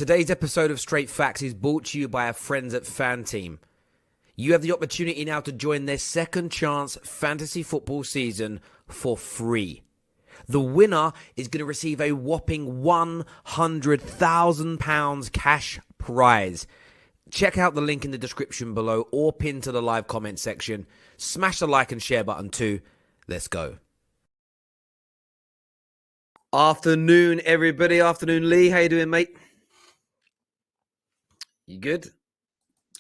Today's episode of Straight Facts is brought to you by our friends at FanTeam. You have the opportunity now to join their second chance fantasy football season for free. The winner is going to receive a whopping £100,000 cash prize. Check out the link in the description below or pin to the live comment section. Smash the like and share button too. Let's go. Afternoon, everybody. Afternoon, Lee. How you doing, mate? You good?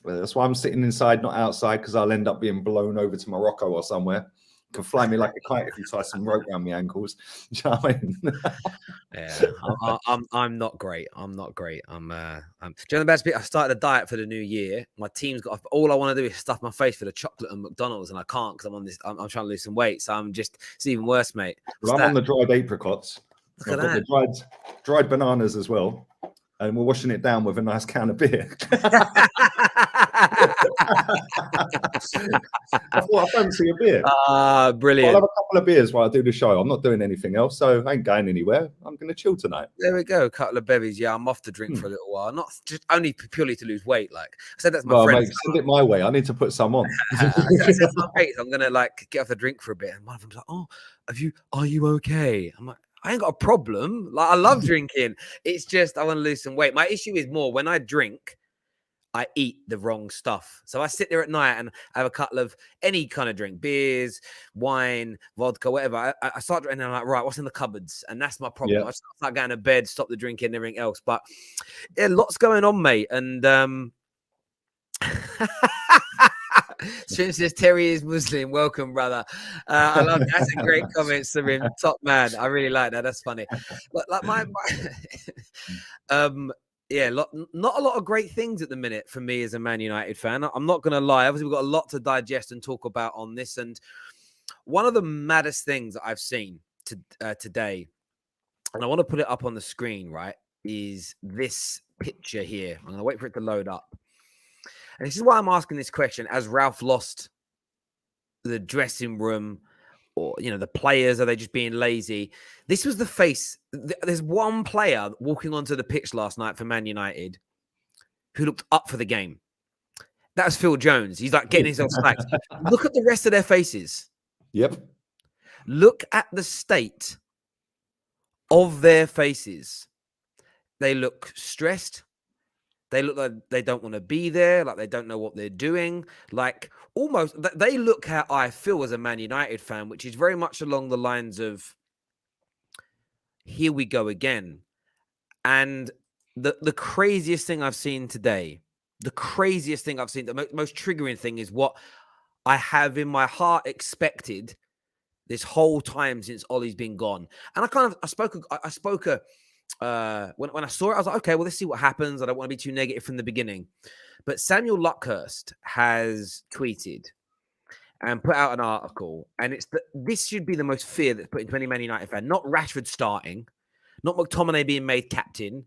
Well, that's why I'm sitting inside, not outside, because I'll end up being blown over to Morocco or somewhere. You can fly me like a kite if you tie some rope around my ankles. Do you know what I mean? Yeah, I'm not great. I'm not great. Do you know the best bit? I started a diet for the new year. My team's got all I want to do is stuff my face for the chocolate and McDonald's, and I can't because I'm on this. I'm trying to lose some weight, so it's even worse, mate. Well, I'm on the dried apricots. I've got the dried bananas as well. And we're washing it down with a nice can of beer. I thought I fancy a beer. Brilliant. I'll have a couple of beers while I do the show. I'm not doing anything else, so I ain't going anywhere. I'm going to chill tonight. There we go. A couple of bevies. Yeah, I'm off to drink for a little while. Not just only purely to lose weight. Like I said, that's my friend. Mate, send it my way. I need to put some on. I said to my mates, I'm going to get off the drink for a bit. And one of them's like, "Oh, are you okay?" I'm like, I ain't got a problem. Like, I love drinking. It's just I want to lose some weight. My issue is more when I drink, I eat the wrong stuff. So I sit there at night and I have a couple of any kind of drink, beers, wine, vodka, whatever. I start drinking and I'm like, right, what's in the cupboards? And that's my problem. Yeah. I start going to bed, stop the drinking and everything else. But yeah, lots going on, mate. And Stream says Terry is Muslim. Welcome, brother. I love that. That's a great comment, Sarim. Top man. I really like that. That's funny. Like my yeah, not a lot of great things at the minute for me as a Man United fan. I'm not going to lie. Obviously, we've got a lot to digest and talk about on this. And one of the maddest things that I've seen today, and I want to put it up on the screen, right, is this picture here. I'm going to wait for it to load up. And this is why I'm asking this question. As Ralf lost the dressing room, or, the players, are they just being lazy? This was the face. There's one player walking onto the pitch last night for Man United who looked up for the game. That was Phil Jones. He's like getting himself smacked. Look at the rest of their faces. Yep. Look at the state of their faces. They look stressed. They look like they don't want to be there, like they don't know what they're doing. Like almost, they look how I feel as a Man United fan, which is very much along the lines of, here we go again. And the craziest thing I've seen today, the most triggering thing is what I have in my heart expected this whole time since Ollie's been gone. And I spoke when I saw it, I was like, okay, well, let's see what happens. I don't want to be too negative from the beginning. But Samuel Luckhurst has tweeted and put out an article, and this should be the most fear that's put into any Man United fan. Not Rashford starting, not McTominay being made captain,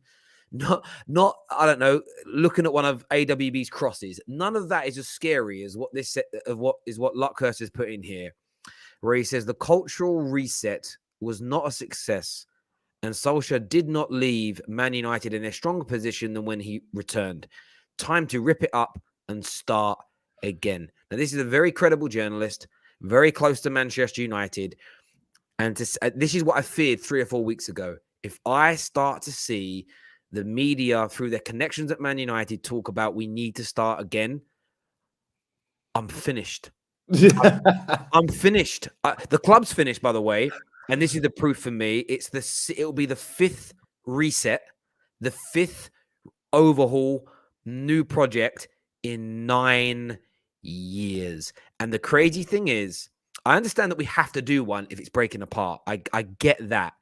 not I don't know, looking at one of AWB's crosses. None of that is as scary as what Luckhurst has put in here, where he says the cultural reset was not a success. And Solskjaer did not leave Man United in a stronger position than when he returned. Time to rip it up and start again. Now, this is a very credible journalist, very close to Manchester United. And this is what I feared 3 or 4 weeks ago. If I start to see the media through their connections at Man United talk about we need to start again, I'm finished. I'm finished. The club's finished, by the way. And this is the proof for me. It'll be the 5th reset, the 5th overhaul, new project in 9 years. And the crazy thing is, I understand that we have to do one if it's breaking apart. I get that.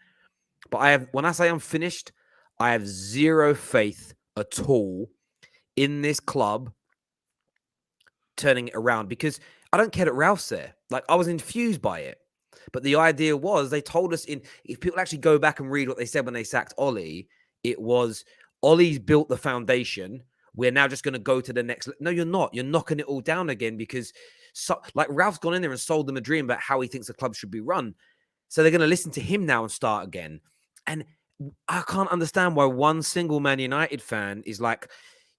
But when I say I'm finished, I have zero faith at all in this club turning it around, because I don't care that Ralph's there. Like, I was infused by it. But the idea was, they told us if people actually go back and read what they said when they sacked Ollie, it was Ollie's built the foundation. We're now just going to go to the next. No, you're not. You're knocking it all down again, because Ralph's gone in there and sold them a dream about how he thinks the club should be run. So they're going to listen to him now and start again. And I can't understand why one single Man United fan is like,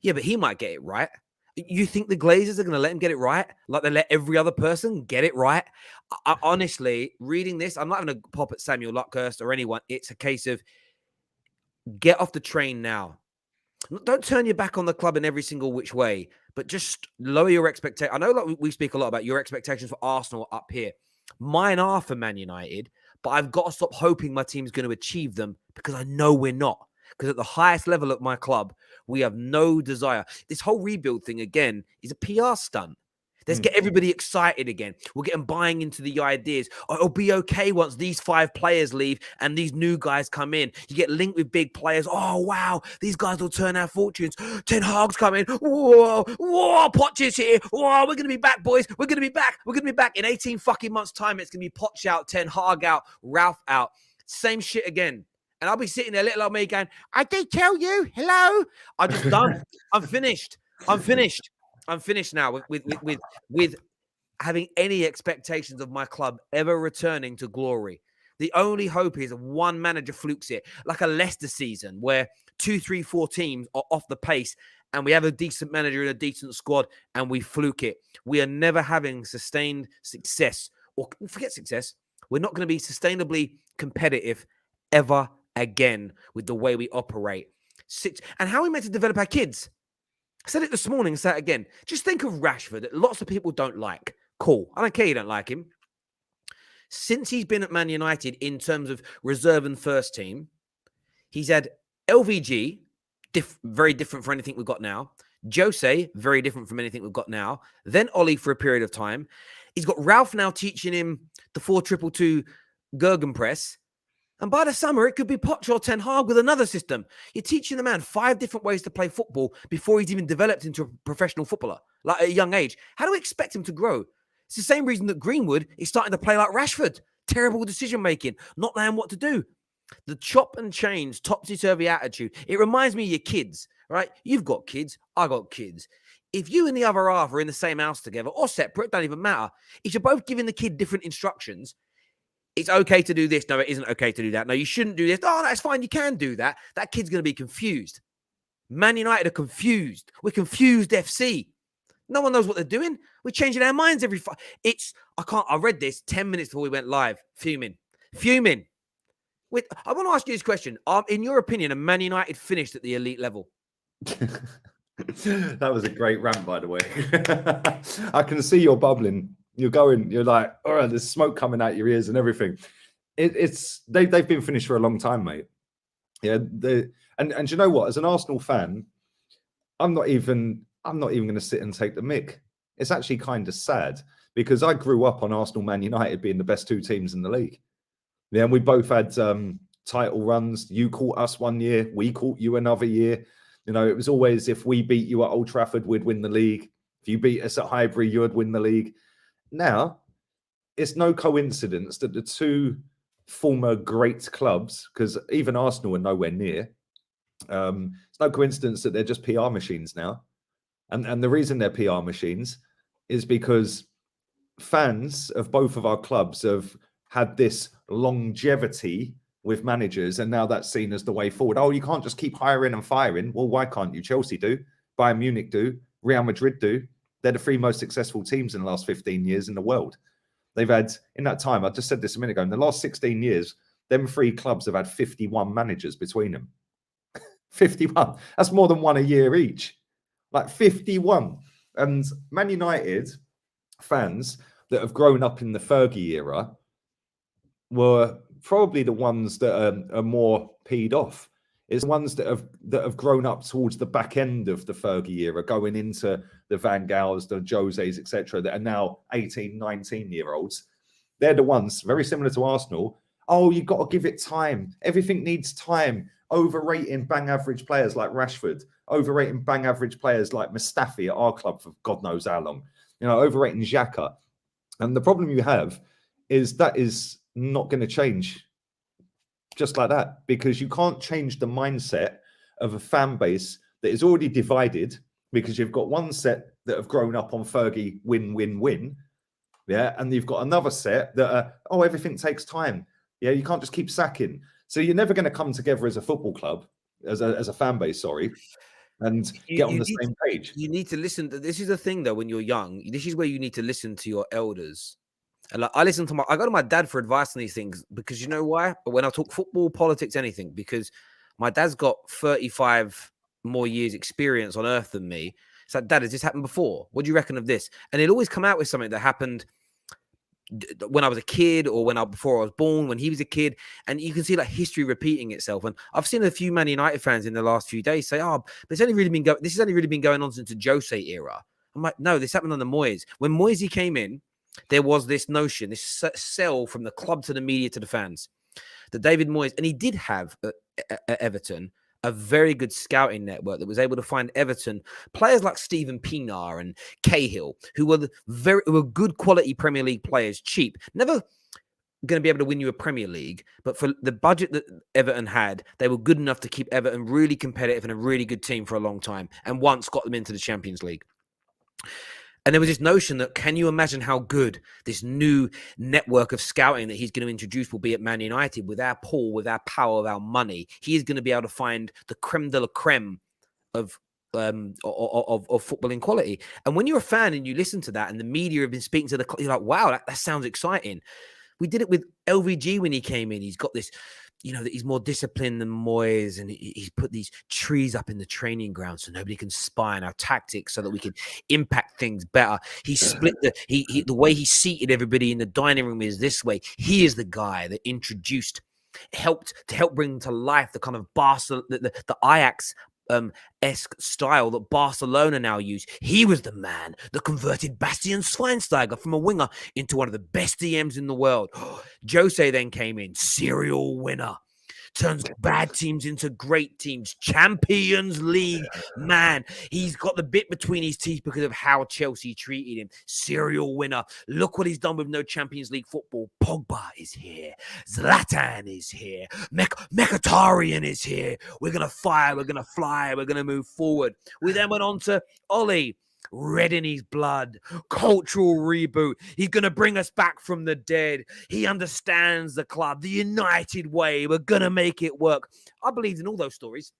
yeah, but he might get it right. You think the Glazers are going to let him get it right? Like they let every other person get it right? Honestly, reading this, I'm not going to pop at Samuel Luckhurst or anyone. It's a case of get off the train now. Don't turn your back on the club in every single which way, but just lower your expectations. I know like we speak a lot about your expectations for Arsenal up here. Mine are for Man United, but I've got to stop hoping my team's going to achieve them because I know we're not. Because at the highest level at my club, we have no desire. This whole rebuild thing, again, is a PR stunt. Let's get everybody excited again. We'll get them buying into the ideas. Oh, it'll be okay once these 5 players leave and these new guys come in. You get linked with big players. Oh, wow. These guys will turn our fortunes. Ten Hag's coming. Whoa, Poch is here. Whoa, we're going to be back, boys. We're going to be back. We're going to be back. In 18 fucking months' time, it's going to be Poch out, Ten Hag out, Ralf out. Same shit again. And I'll be sitting there, little old me, going, I did tell you. Hello. I'm just done. I'm finished. I'm finished now with having any expectations of my club ever returning to glory. The only hope is one manager flukes it, like a Leicester season where 2, 3, 4 teams are off the pace and we have a decent manager and a decent squad and we fluke it. We are never having sustained success, or forget success. We're not going to be sustainably competitive ever again with the way we operate. And how are we meant to develop our kids? I said it this morning, say it again. Just think of Rashford that lots of people don't like. Cool. I don't care you don't like him. Since he's been at Man United in terms of reserve and first team, he's had LVG, very different from anything we've got now. Jose, very different from anything we've got now. Then Ollie for a period of time. He's got Ralf now teaching him the 4-2-2 Gegenpress. And by the summer, it could be Poch or Ten Hag with another system. You're teaching the man 5 different ways to play football before he's even developed into a professional footballer, like at a young age. How do we expect him to grow? It's the same reason that Greenwood is starting to play like Rashford. Terrible decision-making, not knowing what to do. The chop and change, topsy-turvy attitude. It reminds me of your kids, right? You've got kids. I got kids. If you and the other half are in the same house together or separate, don't even matter. If you're both giving the kid different instructions, it's okay to do this. No, it isn't okay to do that. No, you shouldn't do this. Oh, that's fine. You can do that. That kid's going to be confused. Man United are confused. We're confused FC. No one knows what they're doing. We're changing our minds every... I read this 10 minutes before we went live. Fuming. I want to ask you this question. In your opinion, are Man United finished at the elite level? That was a great rant, by the way. I can see you're bubbling. You're like, all right, there's smoke coming out your ears and everything. They've been finished for a long time, mate. Yeah, and you know what? As an Arsenal fan, I'm not even going to sit and take the mick. It's actually kind of sad because I grew up on Arsenal, Man United being the best 2 teams in the league. Yeah, and we both had title runs. You caught us one year, we caught you another year. You know, it was always if we beat you at Old Trafford, we'd win the league. If you beat us at Highbury, you would win the league. Now, it's no coincidence that the 2 former great clubs, because even Arsenal are nowhere near, it's no coincidence that they're just PR machines now. And the reason they're PR machines is because fans of both of our clubs have had this longevity with managers, and now that's seen as the way forward. Oh, you can't just keep hiring and firing. Well, why can't you? Chelsea do, Bayern Munich do, Real Madrid do. They're the 3 most successful teams in the last 15 years in the world. They've had, in that time, I just said this a minute ago, in the last 16 years, them 3 clubs have had 51 managers between them. 51. That's more than 1 a year each. Like 51. And Man United fans that have grown up in the Fergie era were probably the ones that are more peed off. It's the ones that have grown up towards the back end of the Fergie era, going into the Van Gaals, the Joses, etc., that are now 18, 19-year-olds. They're the ones, very similar to Arsenal. Oh, you've got to give it time. Everything needs time. Overrating bang average players like Rashford. Overrating bang average players like Mustafi at our club for God knows how long. You know, overrating Xhaka. And the problem you have is that is not going to change just like that, because you can't change the mindset of a fan base that is already divided, because you've got one set that have grown up on Fergie win, win, win. Yeah. And you've got another set that are, oh, everything takes time. Yeah. You can't just keep sacking. So you're never going to come together as a football club, as a fan base, and get on the same page. You need to listen. This is the thing, though. When you're young, this is where you need to listen to your elders. And like, I go to my dad for advice on these things because you know why? When I talk football, politics, anything, because my dad's got 35 more years experience on earth than me. It's like, Dad, has this happened before? What do you reckon of this? And he'll always come out with something that happened when I was a kid or before I was born, when he was a kid. And you can see like history repeating itself. And I've seen a few Man United fans in the last few days say, oh, but this has only really been going on since the Jose era. I'm like, no, this happened under Moyes. When Moyes came in, there was this notion, this sell from the club to the media to the fans, that David Moyes, and he did have at Everton a very good scouting network that was able to find Everton players like Stephen Pienaar and Cahill, who were good quality Premier League players, cheap, never going to be able to win you a Premier League, but for the budget that Everton had, they were good enough to keep Everton really competitive and a really good team for a long time, and once got them into the Champions League. And there was this notion that, can you imagine how good this new network of scouting that he's going to introduce will be at Man United with our pull, with our power, with our money? He is going to be able to find the creme de la creme of footballing quality. And when you're a fan and you listen to that and the media have been speaking to you're like, wow, that sounds exciting. We did it with LVG when he came in. He's got this, that he's more disciplined than Moyes, and he's put these trees up in the training ground so nobody can spy on our tactics so that we can impact things better. He split the way he seated everybody in the dining room is this way. He is the guy that helped bring to life the kind of the Ajax esque style that Barcelona now use. He was the man that converted Bastian Schweinsteiger from a winger into one of the best DMs in the world. Jose then came in, serial winner, turns bad teams into great teams, Champions League man. He's got the bit between his teeth because of how Chelsea treated him. Serial winner. Look what he's done with no Champions League football. Pogba is here. Zlatan is here. Mkhitaryan is here. We're going to fire. We're going to fly. We're going to move forward. We then went on to Ollie. Red in his blood, cultural reboot. He's going to bring us back from the dead. He understands the club, the United way. We're going to make it work. I believed in all those stories.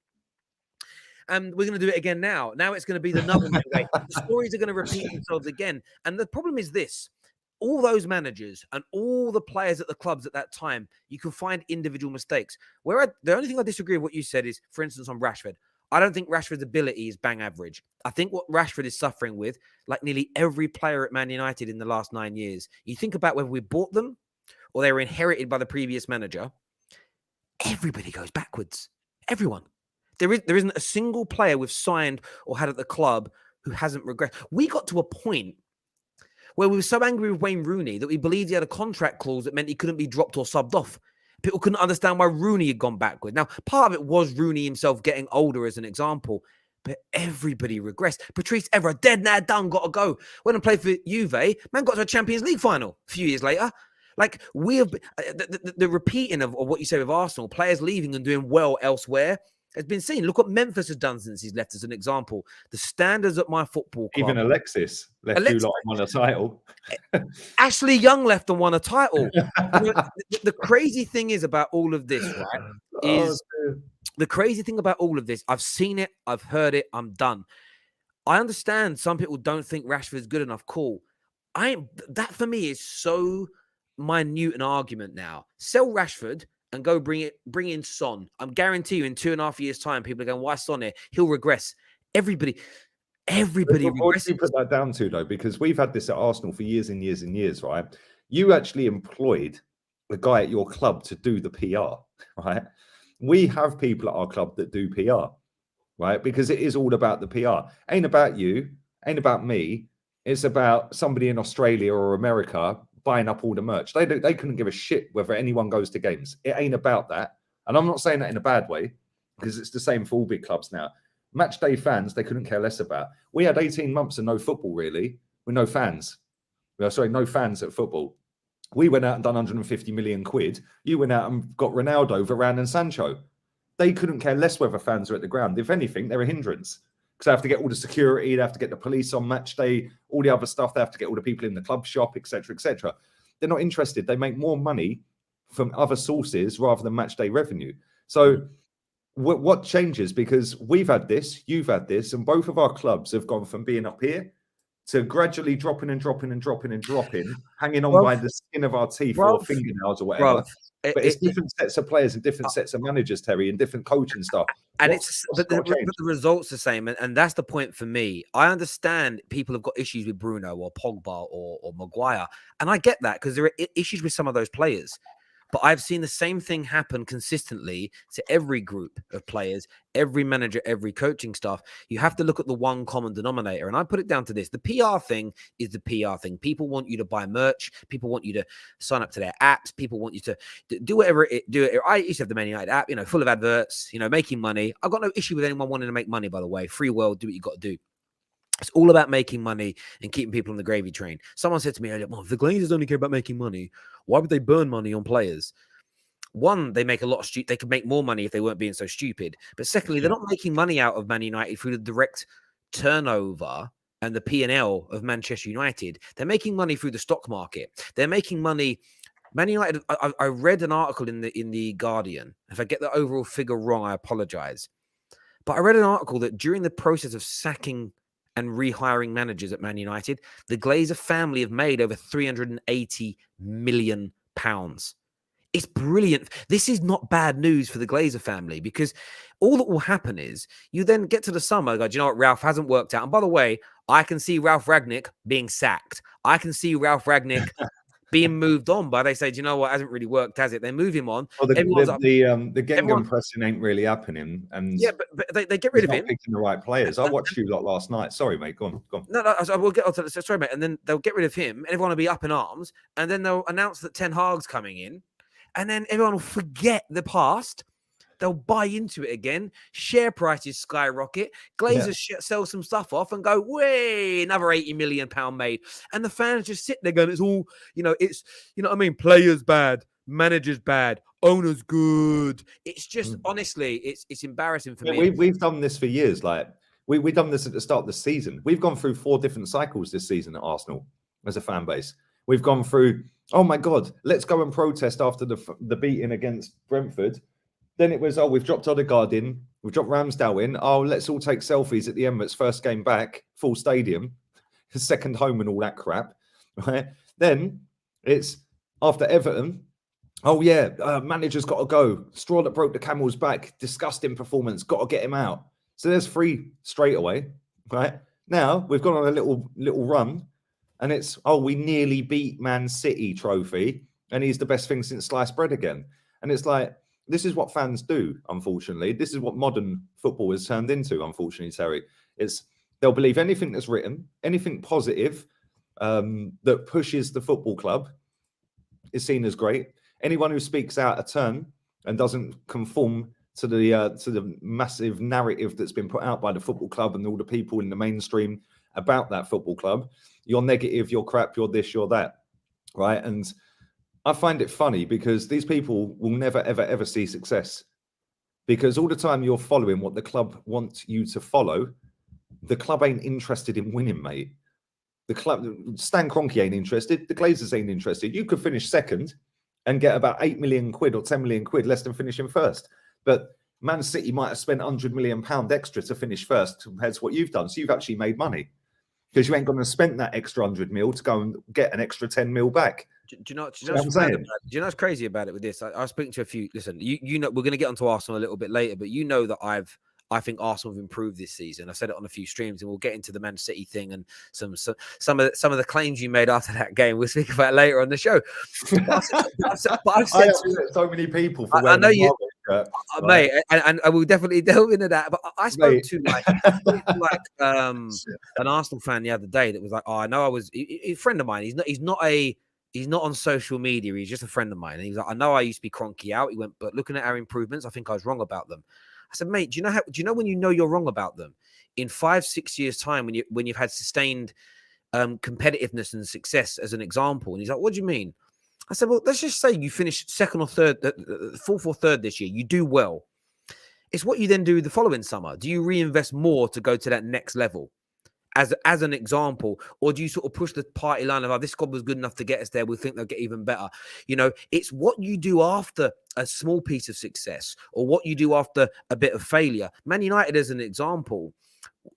And we're going to do it again now. Now it's going to be the another way. The stories are going to repeat themselves again. And the problem is this. All those managers and all the players at the clubs at that time, you can find individual mistakes. The only thing I disagree with what you said is, for instance, on Rashford. I don't think Rashford's ability is bang average. I think what Rashford is suffering with, like nearly every player at Man United in the last 9 years, you think about whether we bought them or they were inherited by the previous manager, everybody goes backwards. Everyone. There isn't a single player we've signed or had at the club who hasn't regressed. We got to a point where we were so angry with Wayne Rooney that we believed he had a contract clause that meant he couldn't be dropped or subbed off. People couldn't understand why Rooney had gone backward. Now, part of it was Rooney himself getting older as an example, but everybody regressed. Patrice Evra, dead now, done, got to go. Went and played for Juve, man got to a Champions League final a few years later. Like, we have the repeating of what you say with Arsenal, players leaving and doing well elsewhere, has been seen. Look what Memphis has done since he's left as an example. The standards at my football club. Even Alexis left you lot won a title. Ashley Young left and won a title. The crazy thing is about all of this, right? The crazy thing about all of this, I've seen it, I've heard it, I'm done. I understand some people don't think Rashford's good enough. Cool. That for me is so minute an argument now. Sell Rashford and go bring in Son. I'm guarantee you in 2.5 years' time, people are going, why Son here? He'll regress. Everybody regresses. What do you put that down to, though? Because we've had this at Arsenal for years and years and years, right? You actually employed a guy at your club to do the PR, right? We have people at our club that do PR, right? Because it is all about the PR. Ain't about you, ain't about me. It's about somebody in Australia or America buying up all the merch. They couldn't give a shit whether anyone goes to games. It ain't about that. And I'm not saying that in a bad way, because it's the same for all big clubs now. Match day fans, they couldn't care less about. We had 18 months of no football, really, with no fans. No fans at football. We went out and done 150 million quid. You went out and got Ronaldo, Varane and Sancho. They couldn't care less whether fans are at the ground. If anything, they're a hindrance. Because they have to get all the security, they have to get the police on match day, all the other stuff. They have to get all the people in the club shop, etc., etc. They're not interested. They make more money from other sources rather than match day revenue. So what changes? Because we've had this, you've had this, and both of our clubs have gone from being up here to gradually dropping, hanging on by the skin of our teeth or fingernails or whatever. But it's different sets of players and different sets of managers, Terry, and different coaching stuff. And but the results the same, and that's the point for me. I understand people have got issues with Bruno or Pogba or Maguire, and I get that because there are issues with some of those players. But I've seen the same thing happen consistently to every group of players, every manager, every coaching staff. You have to look at the one common denominator. And I put it down to this. The PR thing is the PR thing. People want you to buy merch. People want you to sign up to their apps. People want you to do whatever do it. I used to have the Man United app, full of adverts, making money. I've got no issue with anyone wanting to make money, by the way. Free world, do what you got to do. It's all about making money and keeping people on the gravy train. Someone said to me earlier, well, if the Glazers only care about making money, why would they burn money on players? One, they make a lot of they could make more money if they weren't being so stupid. But secondly, they're not making money out of Man United through the direct turnover and the P&L of Manchester United. They're making money through the stock market. They're making money. Man United, I read an article in the Guardian. If I get the overall figure wrong, I apologize. But I read an article that during the process of sacking and rehiring managers at Man United, the Glazer family have made over £380 million. It's brilliant. This is not bad news for the Glazer family because all that will happen is you then get to the summer, go, do you know what, Ralf hasn't worked out. And by the way, I can see Ralf Rangnick being sacked. I can see Ralf Rangnick being moved on, but they say, do you know what, hasn't really worked, has it? They move him on. Well, the Gengham pressing ain't really happening, and but they get rid of him. Picking the right players. I watched you lot last night. Sorry, mate. Go on. No, I will get on to this. Sorry, mate. And then they'll get rid of him, and everyone will be up in arms. And then they'll announce that Ten Hag's coming in, and then everyone will forget the past. They'll buy into it again. Share prices skyrocket. Glazers sell some stuff off and go, way, another £80 million made. And the fans just sit there going, it's all, it's, what I mean? Players bad, managers bad, owners good. It's just, honestly, it's embarrassing for me. We've done this for years. Like, we've done this at the start of the season. We've gone through 4 different cycles this season at Arsenal as a fan base. We've gone through, oh my God, let's go and protest after the beating against Brentford. Then it was, we've dropped Odegaard in, we've dropped Ramsdale in. Oh, let's all take selfies at the Emirates, first game back, full stadium, second home and all that crap, right? Then it's after Everton. Oh yeah, manager's got to go. Straw that broke the camel's back. Disgusting performance. Got to get him out. So there's 3 straight away, right? Now we've gone on a little run, and it's we nearly beat Man City trophy, and he's the best thing since sliced bread again. And it's like, this is what fans do, unfortunately. This is what modern football has turned into, unfortunately, Terry. They'll believe anything that's written, anything positive that pushes the football club is seen as great. Anyone who speaks out of turn and doesn't conform to the massive narrative that's been put out by the football club and all the people in the mainstream about that football club, you're negative, you're crap, you're this, you're that, right? And I find it funny because these people will never, ever, ever see success because all the time you're following what the club wants you to follow. The club ain't interested in winning, mate. The club, Stan Kroenke ain't interested. The Glazers ain't interested. You could finish second and get about 8 million quid or 10 million quid less than finishing first. But Man City might have spent £100 million extra to finish first compared to what you've done. So you've actually made money because you ain't going to spend that extra 100 mil to go and get an extra 10 mil back. Do you know what's crazy about it with this? I was speaking to a few. Listen, you know, we're going to get onto Arsenal a little bit later, but you know that I think Arsenal have improved this season. I said it on a few streams, and we'll get into the Man City thing and some of the claims you made after that game. We'll speak about it later on the show. I've said so many people. For I know you, mate, and I will definitely delve into that. But I spoke to an Arsenal fan the other day that was like, "Oh, I know I was a friend of mine. He's not on social media. He's just a friend of mine." And he was like, "I know I used to be Kroenke out." He went, "But looking at our improvements, I think I was wrong about them." I said, "Mate, do you know when you know you're wrong about them? In 5-6 years' time, when you've had sustained competitiveness and success as an example." And he's like, "What do you mean?" I said, "Well, let's just say you finish second or third, fourth or third this year. You do well. It's what you then do the following summer. Do you reinvest more to go to that next level? as an example, or do you sort of push the party line of, oh, this squad was good enough to get us there, we think they'll get even better? It's what you do after a small piece of success or what you do after a bit of failure. Man United, as an example,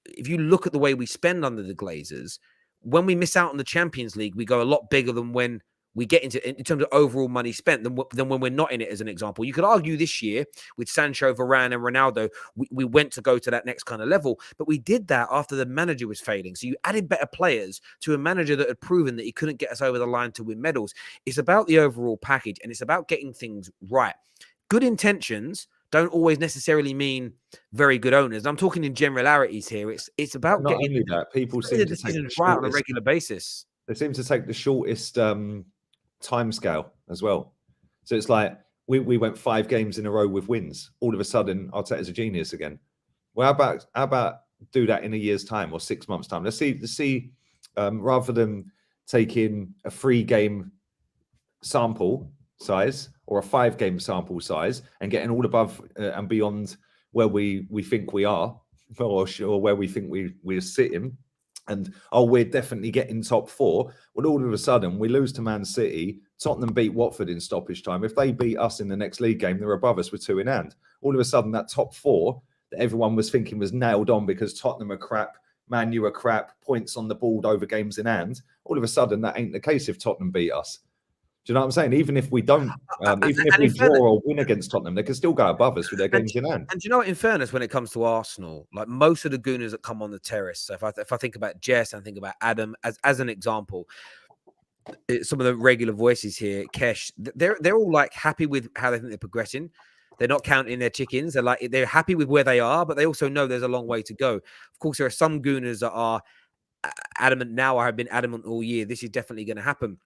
if you look at the way we spend under the Glazers, when we miss out on the Champions League, we go a lot bigger than when we get into in terms of overall money spent than when we're not in it, as an example. You could argue this year with Sancho, Varane, and Ronaldo, we went to go to that next kind of level, but we did that after the manager was failing. So you added better players to a manager that had proven that he couldn't get us over the line to win medals. It's about the overall package, and it's about getting things right. Good intentions don't always necessarily mean very good owners. I'm talking in generalities here. It's about not getting only that, people seem the to take the decisions right on a shortest, regular basis. they seem to take the shortest time scale as well. So it's like we went 5 games in a row with wins. All of a sudden, Arteta's a genius again. Well, how about do that in a year's time or 6 months' time? Let's see. Rather than taking a 3-game sample size or a 5-game sample size and getting all above and beyond where we think we are, or where we think we're sitting, and we're definitely getting top 4. Well, all of a sudden we lose to Man City. Tottenham beat Watford in stoppage time. If they beat us in the next league game, they're above us with 2 in hand. All of a sudden, that top 4 that everyone was thinking was nailed on because Tottenham are crap, Man U are crap, points on the board over games in hand. All of a sudden, that ain't the case if Tottenham beat us. Do you know what I'm saying? Even if we don't, even if we draw or win against Tottenham, they can still go above us with their games in hand. And do you know what? In fairness, when it comes to Arsenal, like most of the gooners that come on the terrace, so if I think about Jess and think about Adam as an example, some of the regular voices here, Kesh, they're all like happy with how they think they're progressing. They're not counting their chickens. They're happy with where they are, but they also know there's a long way to go. Of course, there are some gooners that are adamant now. I have been adamant all year. This is definitely going to happen.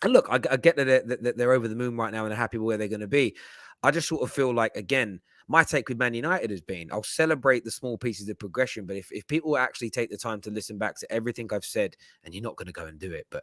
And look, I get that they're over the moon right now and are happy with where they're going to be. I just sort of feel like, again, my take with Man United has been, I'll celebrate the small pieces of progression, but if people actually take the time to listen back to everything I've said, and you're not going to go and do it, but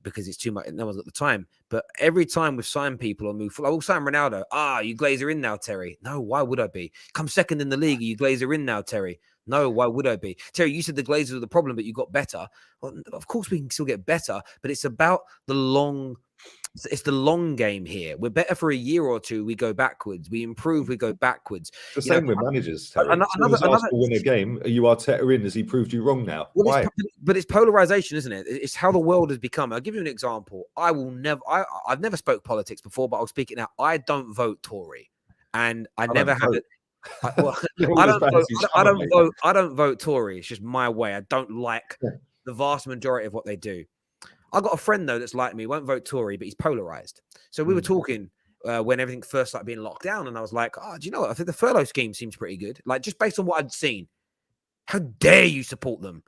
because it's too much, no one's got the time. But every time we've signed people or moved forward, I will sign Ronaldo. You Glazer in now, Terry. No, why would I be? Come second in the league, you Glazer in now, Terry. No, why would I be? Terry, you said the Glazers were the problem, but you got better. Well, of course we can still get better, but it's about it's the long game here. We're better for a year or two. We go backwards. We improve. We go backwards. The same with managers, Terry. Arsenal win a game, you Arteta in, has he proved you wrong now? Well, why? But it's polarization, isn't it? It's how the world has become. I'll give you an example. I've never spoke politics before, but I'll speak it now. I don't vote Tory, and I never have it. I don't vote Tory. It's just my way. I don't like the vast majority of what they do. I got a friend though that's like me, won't vote Tory, but he's polarized. So we were talking when everything first started being locked down, and I was like, do you know what? I think the furlough scheme seems pretty good. Like, just based on what I'd seen. How dare you support them?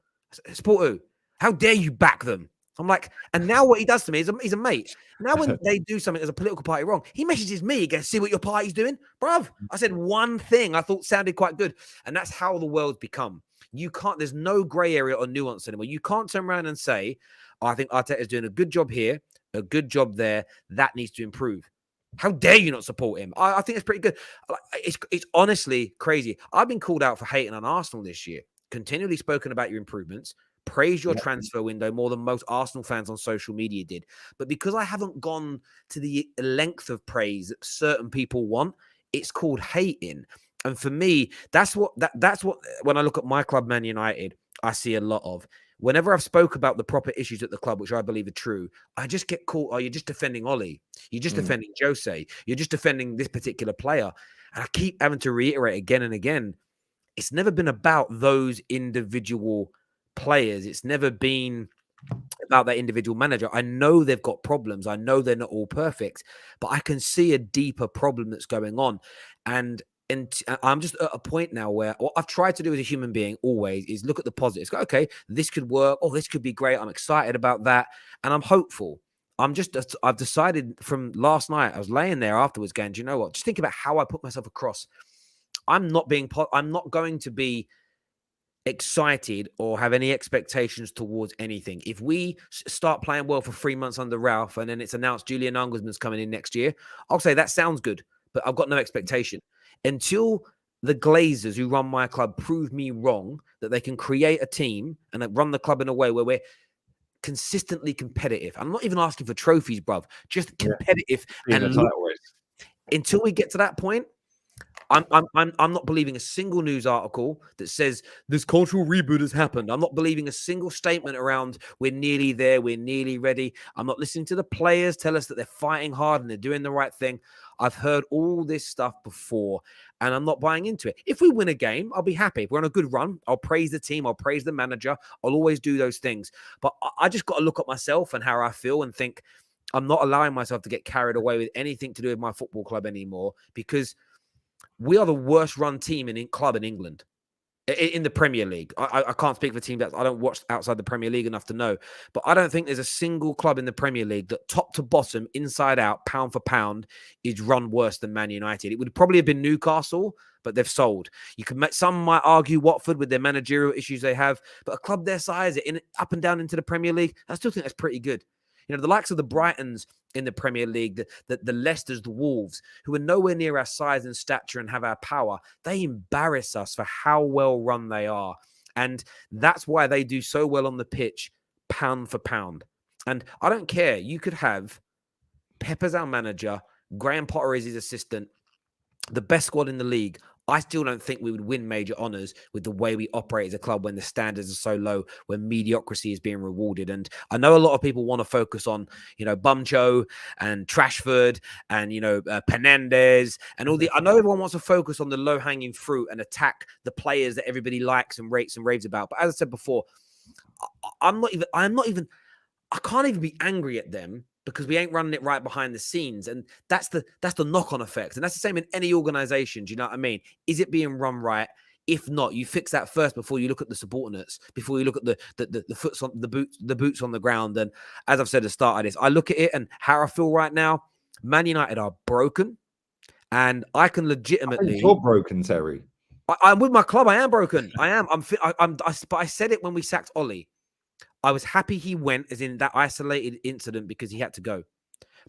Support who? How dare you back them? I'm like, and now what he does to me is he's a mate. Now when they do something as a political party wrong, he messages me, he goes, see what your party's doing? Bruv, I said one thing I thought sounded quite good. And that's how the world's become. There's no gray area or nuance anymore. You can't turn around and say, I think Arteta's doing a good job here, a good job there. That needs to improve. How dare you not support him? I think it's pretty good. It's honestly crazy. I've been called out for hating on Arsenal this year. Continually spoken about your improvements. Praise your transfer window more than most Arsenal fans on social media did. But because I haven't gone to the length of praise that certain people want, it's called hating. And for me, that's what when I look at my club, Man United, I see a lot of. Whenever I've spoke about the proper issues at the club, which I believe are true, I just get caught. You're just defending Ollie. You're just defending Jose. You're just defending this particular player. And I keep having to reiterate again and again, it's never been about those individual players. It's never been about that individual manager. I know they've got problems. I know they're not all perfect, but I can see a deeper problem that's going on. And I'm just at a point now where what I've tried to do as a human being always is look at the positives. Go, okay, this could work. Oh, this could be great. I'm excited about that. And I'm hopeful. I've decided from last night, I was laying there afterwards going, do you know what? Just think about how I put myself across. I'm not going to be excited or have any expectations towards anything. If we start playing well for 3 months under Ralf and then it's announced Julian Nagelsmann's coming in next year, I'll say that sounds good, but I've got no expectation. Until the Glazers who run my club prove me wrong, that they can create a team and run the club in a way where we're consistently competitive. I'm not even asking for trophies, bruv, just competitive. In a title race. Until we get to that point, I'm not believing a single news article that says this cultural reboot has happened. I'm not believing a single statement around we're nearly there, we're nearly ready. I'm not listening to the players tell us that they're fighting hard and they're doing the right thing. I've heard all this stuff before, and I'm not buying into it. If we win a game, I'll be happy. If we're on a good run, I'll praise the team, I'll praise the manager. I'll always do those things. But I just got to look at myself and how I feel and think I'm not allowing myself to get carried away with anything to do with my football club anymore, because we are the worst run team in club in England, in the Premier League. I can't speak for teams that I don't watch outside the Premier League enough to know, but I don't think there's a single club in the Premier League that top to bottom, inside out, pound for pound, is run worse than Man United. It would probably have been Newcastle, but they've sold. Some might argue Watford with their managerial issues they have, but a club their size, up and down into the Premier League, I still think that's pretty good. You know, the likes of the Brightons in the Premier League, the Leicesters, the Wolves, who are nowhere near our size and stature and have our power, they embarrass us for how well run they are. And that's why they do so well on the pitch, pound for pound. And I don't care. You could have Pep as our manager, Graham Potter as his assistant, the best squad in the league. I still don't think we would win major honours with the way we operate as a club when the standards are so low, when mediocrity is being rewarded. And I know a lot of people want to focus on, Bumcho and Trashford and, Penendez and all I know everyone wants to focus on the low-hanging fruit and attack the players that everybody likes and rates and raves about. But as I said before, I can't even be angry at them, because we ain't running it right behind the scenes. And that's the knock-on effect. And that's the same in any organization. Do you know what I mean? Is it being run right? If not, you fix that first before you look at the subordinates, before you look at the boots on the ground. And as I've said at the start of this, I look at it and how I feel right now. Man United are broken, and I can legitimately. You're broken, Terry. I'm with my club. I am broken. I am. But I said it when we sacked Ollie. I was happy he went, as in that isolated incident, because he had to go.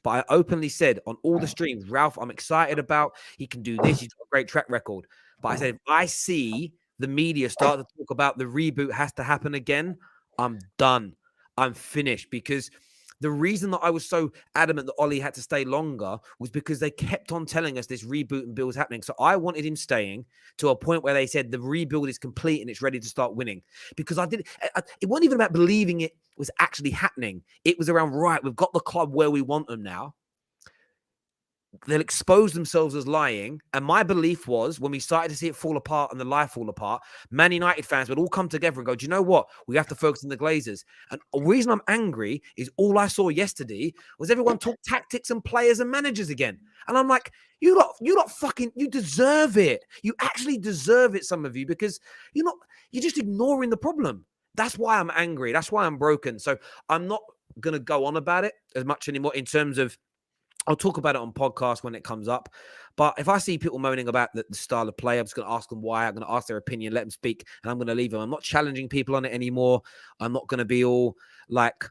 But I openly said on all the streams, Ralf, I'm excited about. He can do this. He's got a great track record. But I said, if I see the media start to talk about the reboot has to happen again, I'm done. I'm finished. Because the reason that I was so adamant that Ollie had to stay longer was because they kept on telling us this reboot and build is happening. So I wanted him staying to a point where they said the rebuild is complete and it's ready to start winning. Because it wasn't even about believing it was actually happening. It was around, right, we've got the club where we want them now. They'll expose themselves as lying. And my belief was, when we started to see it fall apart and the lie fall apart, Man United fans would all come together and go, do you know what? We have to focus on the Glazers. And the reason I'm angry is all I saw yesterday was everyone talk tactics and players and managers again. And I'm like, you deserve it. You actually deserve it, some of you, because you're just ignoring the problem. That's why I'm angry. That's why I'm broken. So I'm not going to go on about it as much anymore in terms of, I'll talk about it on podcast when it comes up. But if I see people moaning about the style of play, I'm just going to ask them why. I'm going to ask their opinion, let them speak, and I'm going to leave them. I'm not challenging people on it anymore. I'm not going to be all like,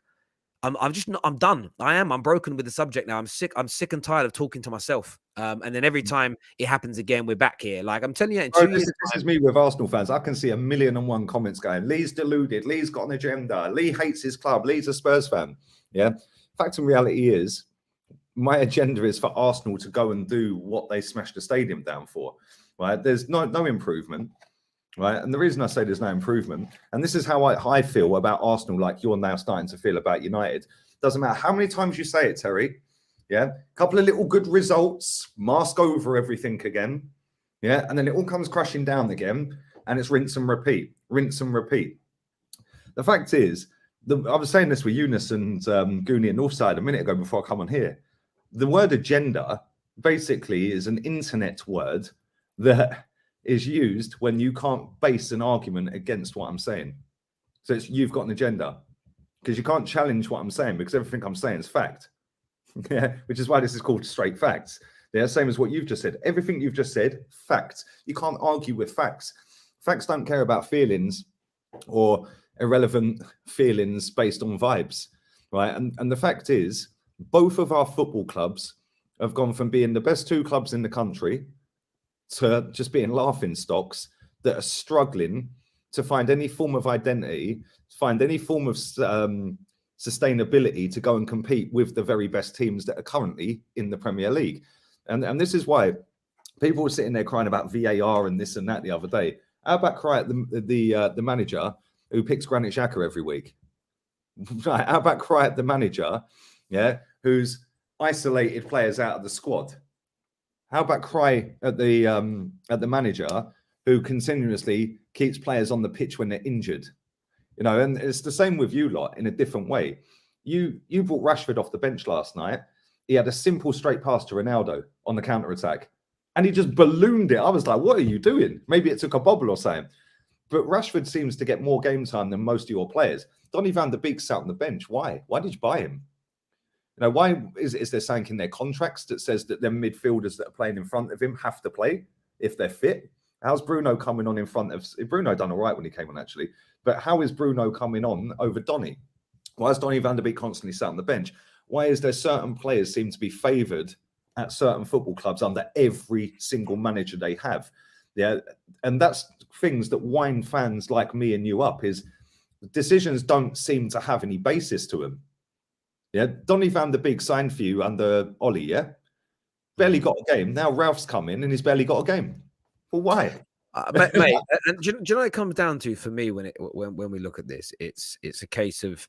I'm done. I'm broken with the subject now. I'm sick and tired of talking to myself. And then every time it happens again, we're back here. Like I'm telling you, in 2 years. This is me with Arsenal fans. I can see 1,000,001 comments going, Lee's deluded. Lee's got an agenda. Lee hates his club. Lee's a Spurs fan. Yeah. Fact and reality is, my agenda is for Arsenal to go and do what they smashed the stadium down for, right? There's no improvement, right? And the reason I say there's no improvement, and this is how I feel about Arsenal, like you're now starting to feel about United. Doesn't matter how many times you say it, Terry. Yeah, a couple of little good results, mask over everything again. Yeah, and then it all comes crashing down again, and it's rinse and repeat, rinse and repeat. The fact is, I was saying this with Eunice and Goonie and Northside a minute ago before I come on here. The word agenda basically is an internet word that is used when you can't base an argument against what I'm saying. So you've got an agenda because you can't challenge what I'm saying because everything I'm saying is fact. Yeah, which is why this is called straight facts. Yeah, same as what you've just said. Everything you've just said, facts. You can't argue with facts. Facts don't care about feelings or irrelevant feelings based on vibes, right? And the fact is, both of our football clubs have gone from being the best two clubs in the country to just being laughing stocks that are struggling to find any form of identity, find any form of sustainability to go and compete with the very best teams that are currently in the Premier League. And this is why people were sitting there crying about VAR and this and that the other day. How about cry at the manager who picks Granit Xhaka every week? Right. How about cry at the manager, who's isolated players out of the squad? How about cry at the manager who continuously keeps players on the pitch when they're injured? And it's the same with you lot in a different way. You brought Rashford off the bench last night. He had a simple straight pass to Ronaldo on the counter-attack. And he just ballooned it. I was like, what are you doing? Maybe it took a bobble or something. But Rashford seems to get more game time than most of your players. Donny van de Beek sat on the bench. Why? Why did you buy him? Why is there something in their contracts that says that their midfielders that are playing in front of him have to play if they're fit? How's Bruno coming on in front of... Bruno done all right when he came on, actually. But how is Bruno coming on over Donny? Why is Donny van de Beek constantly sat on the bench? Why is there certain players seem to be favoured at certain football clubs under every single manager they have? Yeah, and that's things that wind fans like me and you up, is decisions don't seem to have any basis to them. Yeah, Donny van de Beek signed for you under Ollie, yeah? Barely got a game. Now Ralph's come in and he's barely got a game. Well, why? Mate, and do you know what it comes down to for me when we look at this? It's a case of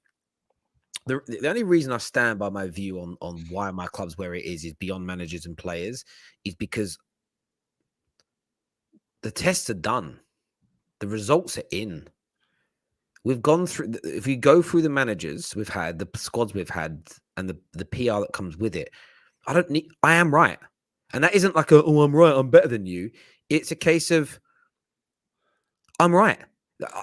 the only reason I stand by my view on why my club's where it is beyond managers and players is because the tests are done. The results are in. We've gone through, if you go through the managers we've had, the squads we've had, and the PR that comes with it, I am right. And that isn't like I'm right, I'm better than you. It's a case of, I'm right.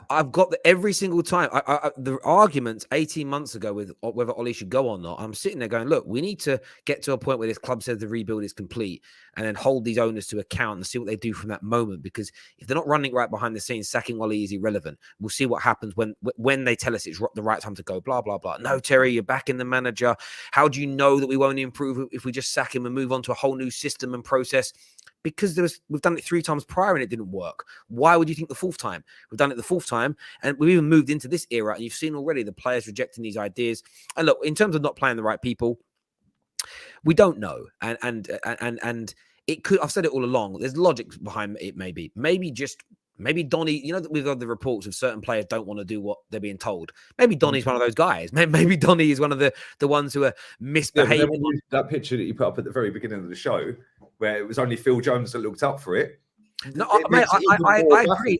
I've got every single time. The arguments 18 months ago with whether Ollie should go or not, I'm sitting there going, look, we need to get to a point where this club says the rebuild is complete and then hold these owners to account and see what they do from that moment. Because if they're not running right behind the scenes, sacking Ollie is irrelevant. We'll see what happens when they tell us it's the right time to go, blah, blah, blah. No, Terry, you're backing the manager. How do you know that we won't improve if we just sack him and move on to a whole new system and process? Because we've done it 3 times prior and it didn't work. Why would you think the 4th time? We've done it the 4th time and we've even moved into this era and you've seen already the players rejecting these ideas. And look, in terms of not playing the right people, we don't know. And it could, I've said it all along, there's logic behind it maybe. Maybe Donny, you know that we've got the reports of certain players don't want to do what they're being told. Maybe Donny's one of those guys. Maybe Donny is one of the ones who are misbehaving. Yeah, that picture that you put up at the very beginning of the show, where it was only Phil Jones that looked up for it. No,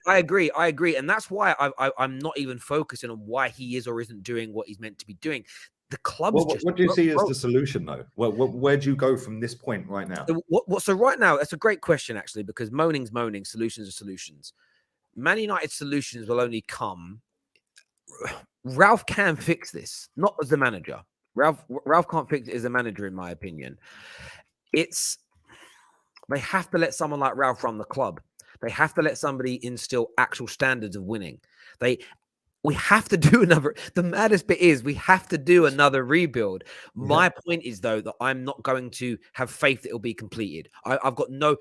I agree. And that's why I'm not even focusing on why he is or isn't doing what he's meant to be doing. The club's what do you see as the solution, though? Where do you go from this point right now? So right now, that's a great question, actually, because moaning's moaning, solutions are solutions. Man United solutions will only come. Ralf can fix this, not as the manager. Ralf can't fix it as a manager, in my opinion. They have to let someone like Ralf run the club. They have to let somebody instill actual standards of winning. We have to do another. The maddest bit is we have to do another rebuild. Yeah. My point is, though, that I'm not going to have faith that it'll be completed. I've got no.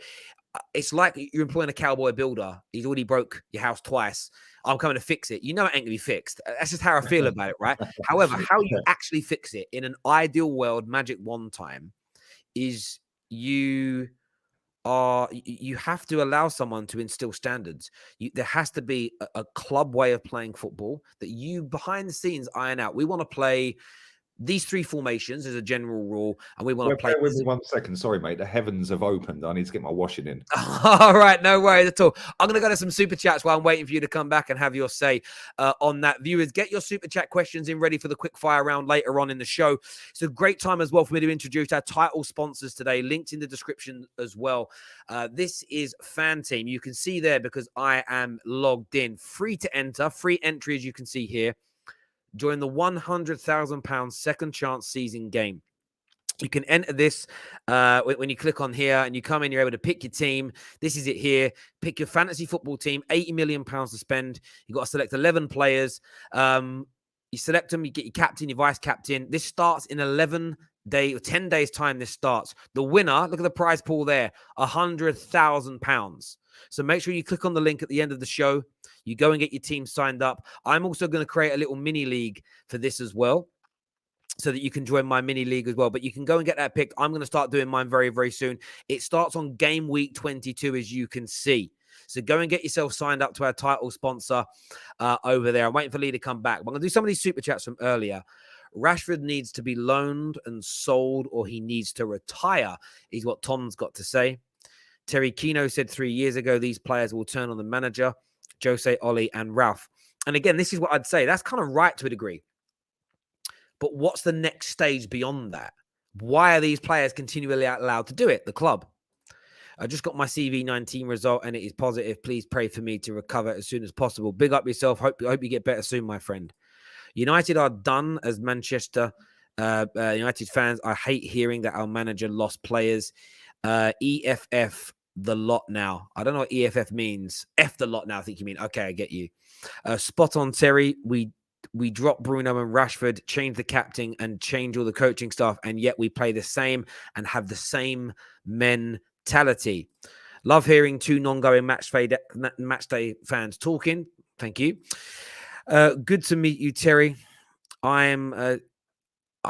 It's like you're employing a cowboy builder. He's already broke your house twice. I'm coming to fix it. You know it ain't going to be fixed. That's just how I feel about it, right? However, how you actually fix it in an ideal world, magic wand time, is you have to allow someone to instill standards. There has to be a club way of playing football that you behind the scenes iron out. We want to play these 3 formations as a general rule, and we want to play. Bear with me 1 second. Sorry, mate. The heavens have opened. I need to get my washing in. All right, no worries at all. I'm going to go to some super chats while I'm waiting for you to come back and have your say on that. Viewers, get your super chat questions in ready for the quick fire round later on in the show. It's a great time as well for me to introduce our title sponsors today, linked in the description as well. This is Fan Team. You can see there because I am logged in. Free to enter, free entry as you can see here. Join the £100,000 second chance season game. You can enter this when you click on here and you come in, you're able to pick your team. This is it here. Pick your fantasy football team, £80 million to spend. You've got to select 11 players. You select them, you get your captain, your vice captain. This starts in 11 10 days time this starts. The winner, look at the prize pool there, £100,000. So make sure you click on the link at the end of the show. You go and get your team signed up. I'm also going to create a little mini league for this as well, so that you can join my mini league as well. But you can go and get that picked. I'm going to start doing mine very, very soon. It starts on game week 22, as you can see. So go and get yourself signed up to our title sponsor over there. I'm waiting for Lee to come back. I'm going to do some of these super chats from earlier. Rashford needs to be loaned and sold, or he needs to retire, is what Tom's got to say. Terry Kino said 3 years ago, these players will turn on the manager, Jose, Ollie, and Ralf. And again, this is what I'd say. That's kind of right to a degree. But what's the next stage beyond that? Why are these players continually allowed to do it? The club. I just got my CV19 result and it is positive. Please pray for me to recover as soon as possible. Big up yourself. Hope you get better soon, my friend. United are done as Manchester United fans. I hate hearing that our manager lost players. EFF the lot now. I don't know what EFF means. F the lot now, I think you mean. Okay, I get you. Spot on, Terry. We drop Bruno and Rashford, change the captain and change all the coaching staff, and yet we play the same and have the same mentality. Love hearing two non-going match day fans talking. Thank you. Good to meet you, Terry. I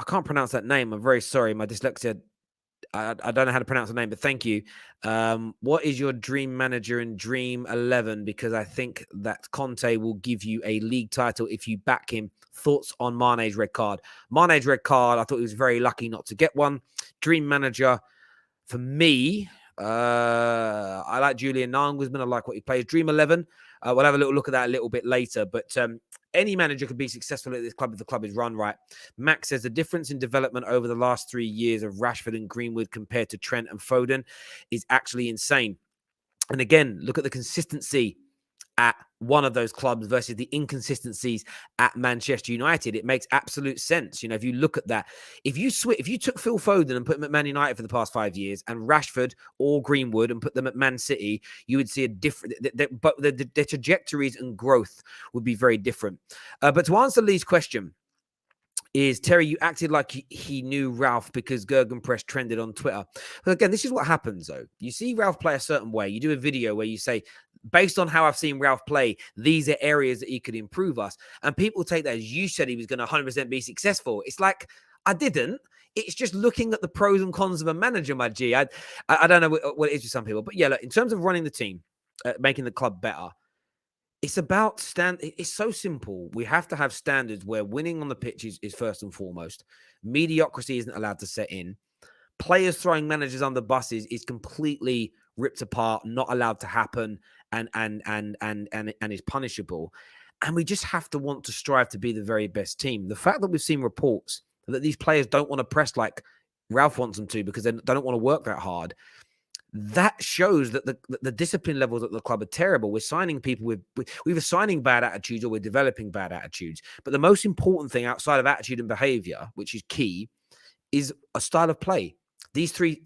can't pronounce that name. I'm very sorry. My dyslexia, I don't know how to pronounce the name, but thank you. What is your dream manager in Dream 11? Because I think that Conte will give you a league title if you back him. Thoughts on Mane's red card? Mane's red card, I thought he was very lucky not to get one. Dream manager, for me, I like Julian Nagelsmann. I like what he plays. Dream 11, we'll have a little look at that a little bit later. But any manager could be successful at this club if the club is run right. Max says the difference in development over the last 3 years of Rashford and Greenwood compared to Trent and Foden is actually insane. And again, look at the consistency at one of those clubs versus the inconsistencies at Manchester United. It makes absolute sense. You know, if you look at that, if you took Phil Foden and put him at Man United for the past 5 years and Rashford or Greenwood and put them at Man City, you would see a different, but the trajectories and growth would be very different. But to answer Lee's question, is Terry, you acted like he knew Ralf because Gegenpress trended on Twitter. But again, this is what happens, though. You see Ralf play a certain way. You do a video where you say, based on how I've seen Ralf play, these are areas that he could improve us. And people take that as you said he was going to 100% be successful. It's like, I didn't. It's just looking at the pros and cons of a manager, my G. I don't know what it is with some people. But yeah, look, in terms of running the team, making the club better, it's about it's so simple. We have to have standards where winning on the pitch is first and foremost. Mediocrity isn't allowed to set in. Players throwing managers under buses is completely ripped apart, not allowed to happen, and is punishable. And we just have to want to strive to be the very best team. The fact that we've seen reports that these players don't want to press like Ralf wants them to because they don't want to work that hard, that shows that the discipline levels at the club are terrible. We're signing people we're either signing bad attitudes or we're developing bad attitudes. But the most important thing outside of attitude and behavior, which is key, is a style of play. These 2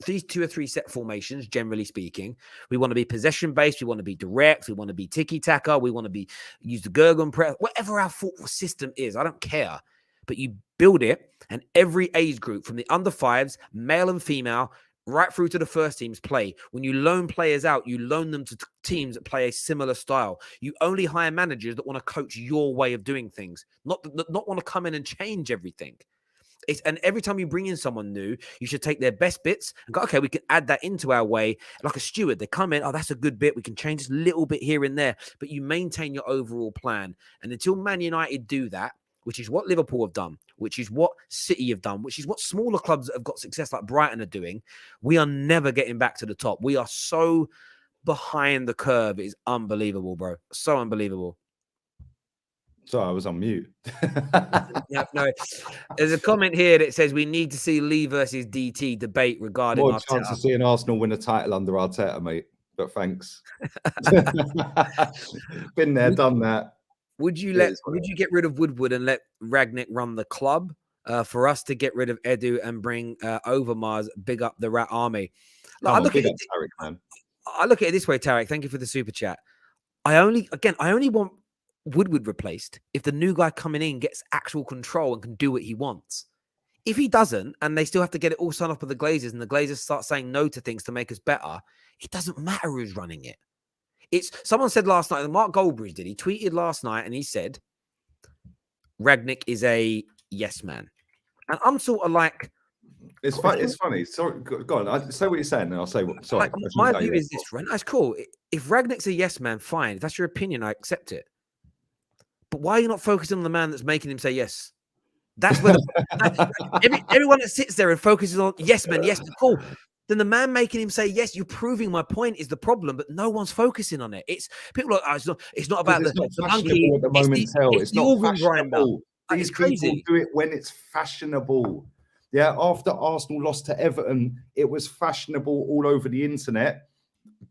or 3 set formations, generally speaking, we want to be possession based. We want to be direct. We want to be tiki taka. We want to use the Gegenpress, whatever our system is. I don't care, but you build it, and every age group from the under fives, male and female, right through to the first teams play. When you loan players out, you loan them to teams that play a similar style. You only hire managers that want to coach your way of doing things, not want to come in and change everything. And every time you bring in someone new, you should take their best bits and go, okay, we can add that into our way. Like a steward, they come in, oh, that's a good bit. We can change this little bit here and there, but you maintain your overall plan. And until Man United do that, which is what Liverpool have done, which is what City have done, which is what smaller clubs that have got success like Brighton are doing, we are never getting back to the top. We are so behind the curve. It is unbelievable, bro. So unbelievable. Sorry, I was on mute. No, there's a comment here that says we need to see Lee versus DT debate regarding More Arteta. chance of seeing Arsenal win a title under Arteta, mate. But thanks. Been there, done that. Would you get rid of Woodward and let Rangnick run the club for us to get rid of Edu and bring Overmars, big up the Rat Army? I look at it this way, Tarek. Thank you for the super chat. I only want Woodward replaced if the new guy coming in gets actual control and can do what he wants. If he doesn't, and they still have to get it all signed off with the Glazers, and the Glazers start saying no to things to make us better, it doesn't matter who's running it. Someone said last night, Mark Goldbridge did. He tweeted last night and he said, Rangnick is a yes man. And I'm sort of like, it's funny. Sorry, go on. Say what you're saying, and I'll say what. Sorry. My view is this, Rent. That's cool. If Rangnick's a yes man, fine. If that's your opinion, I accept it. But why are you not focusing on the man that's making him say yes? That's where everyone that sits there and focuses on yes man, cool. Then the man making him say yes, you're proving my point is the problem, but no one's focusing on it. It's people are like, it's not about the monkey at the moment. It's not fashionable. These people do it when it's fashionable. Yeah, after Arsenal lost to Everton, it was fashionable all over the internet.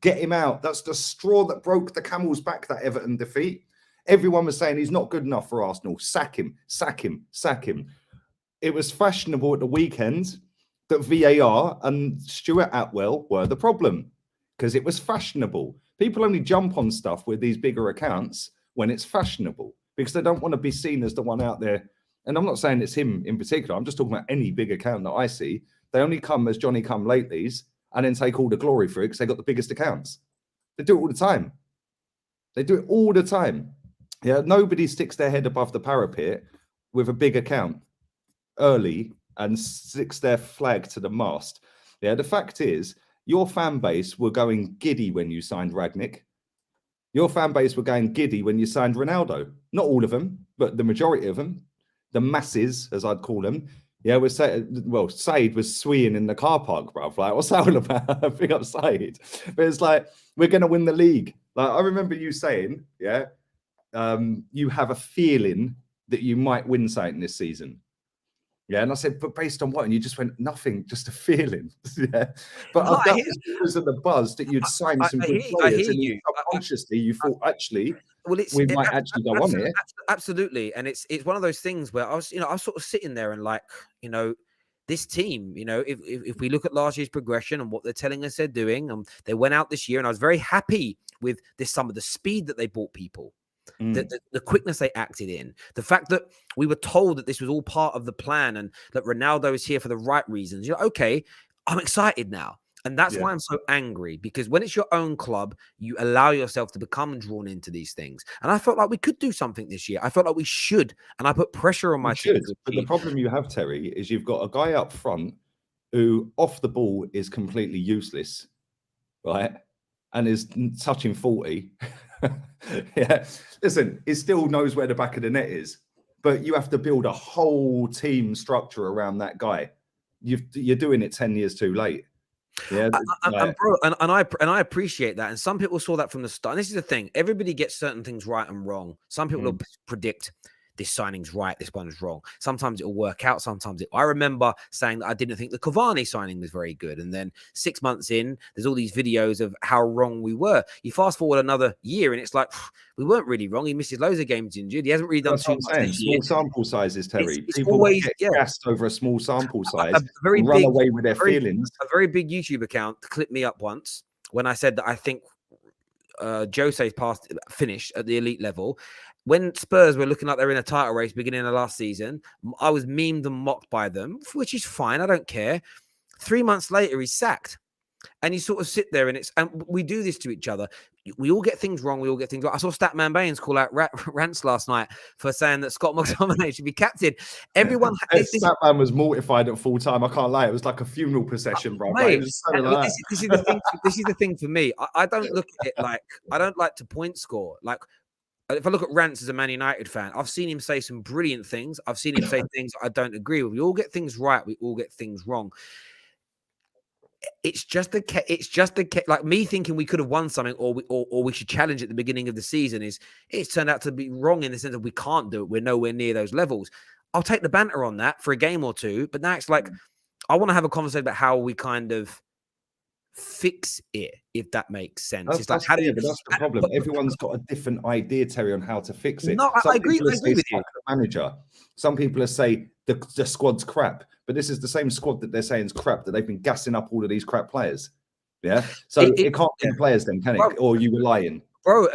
Get him out. That's the straw that broke the camel's back, that Everton defeat. Everyone was saying he's not good enough for Arsenal. Sack him, sack him, sack him. It was fashionable at the weekend that VAR and Stuart Atwell were the problem because it was fashionable. People only jump on stuff with these bigger accounts when it's fashionable because they don't want to be seen as the one out there. And I'm not saying it's him in particular. I'm just talking about any big account that I see. They only come as Johnny come latelys and then take all the glory for it because they got the biggest accounts. They do it all the time. They do it all the time. Yeah, nobody sticks their head above the parapet with a big account early and sticks their flag to the mast. Yeah, the fact is, your fan base were going giddy when you signed Rangnick. Your fan base were going giddy when you signed Ronaldo. Not all of them, but the majority of them. The masses, as I'd call them. Yeah, Said was swinging in the car park, bruv. Like, what's that all about? Big up Said. But it's like, we're going to win the league. Like, I remember you saying, yeah, you have a feeling that you might win something this season. Yeah, and I said, but based on what? And you just went, nothing, just a feeling. Yeah, but that was because of the buzz that you'd signed some good players, and subconsciously you thought, actually, we might actually go on it. Absolutely, and it's one of those things where I was sort of sitting there and like, this team, if we look at last year's progression and what they're telling us they're doing, they went out this year, and I was very happy with some of the speed that they brought people. The quickness they acted in, the fact that we were told that this was all part of the plan and that Ronaldo is here for the right reasons. Okay, I'm excited now. And that's why I'm so angry, because when it's your own club, you allow yourself to become drawn into these things. And I felt like we could do something this year. I felt like we should. And I put pressure on my team. But the problem you have, Terry, is you've got a guy up front who off the ball is completely useless, right? And is touching 40. Yeah, listen, he still knows where the back of the net is, but you have to build a whole team structure around that guy. You're doing it 10 years too late. Yeah, and I appreciate that. And some people saw that from the start. And this is the thing: everybody gets certain things right and wrong. Some people will predict this signing's right, this one's wrong. Sometimes it'll work out. Sometimes I remember saying that I didn't think the Cavani signing was very good. And then 6 months in, there's all these videos of how wrong we were. You fast forward another year and it's like, we weren't really wrong. He misses loads of games injured. He hasn't really done too much. Small sample sizes, Terry. People always get gassed over a small sample size. Run away with their feelings. A very big YouTube account clipped me up once when I said that I think Jose's finished at the elite level. When Spurs were looking like they're in a title race beginning of last season, I was memed and mocked by them, which is fine. I don't care. 3 months later, he's sacked. And you sort of sit there and we do this to each other. We all get things wrong. We all get things wrong. I saw Statman Baines call out Rants last night for saying that Scott McTominay should be captain. Everyone. Statman was mortified at full time. I can't lie. It was like a funeral procession, bro. Mate, this is the thing. This is the thing for me. I don't look at it like, I don't like to point score. Like, if I look at Rants as a Man United fan, I've seen him say some brilliant things. I've seen him say things I don't agree with. We all get things right. We all get things wrong. It's just like me thinking we could have won something or we should challenge at the beginning of the season it's turned out to be wrong in the sense that we can't do it. We're nowhere near those levels. I'll take the banter on that for a game or two, but now it's like, I want to have a conversation about how we kind of fix it, if that makes sense. It's like, how do you? But that's the problem. Everyone's got a different idea, Terry, on how to fix it. No, I agree with you. Manager. Some people say the squad's crap, but this is the same squad that they're saying is crap, that they've been gassing up all of these crap players. Yeah, so it can't be players then, can it? Or you were lying. Bro,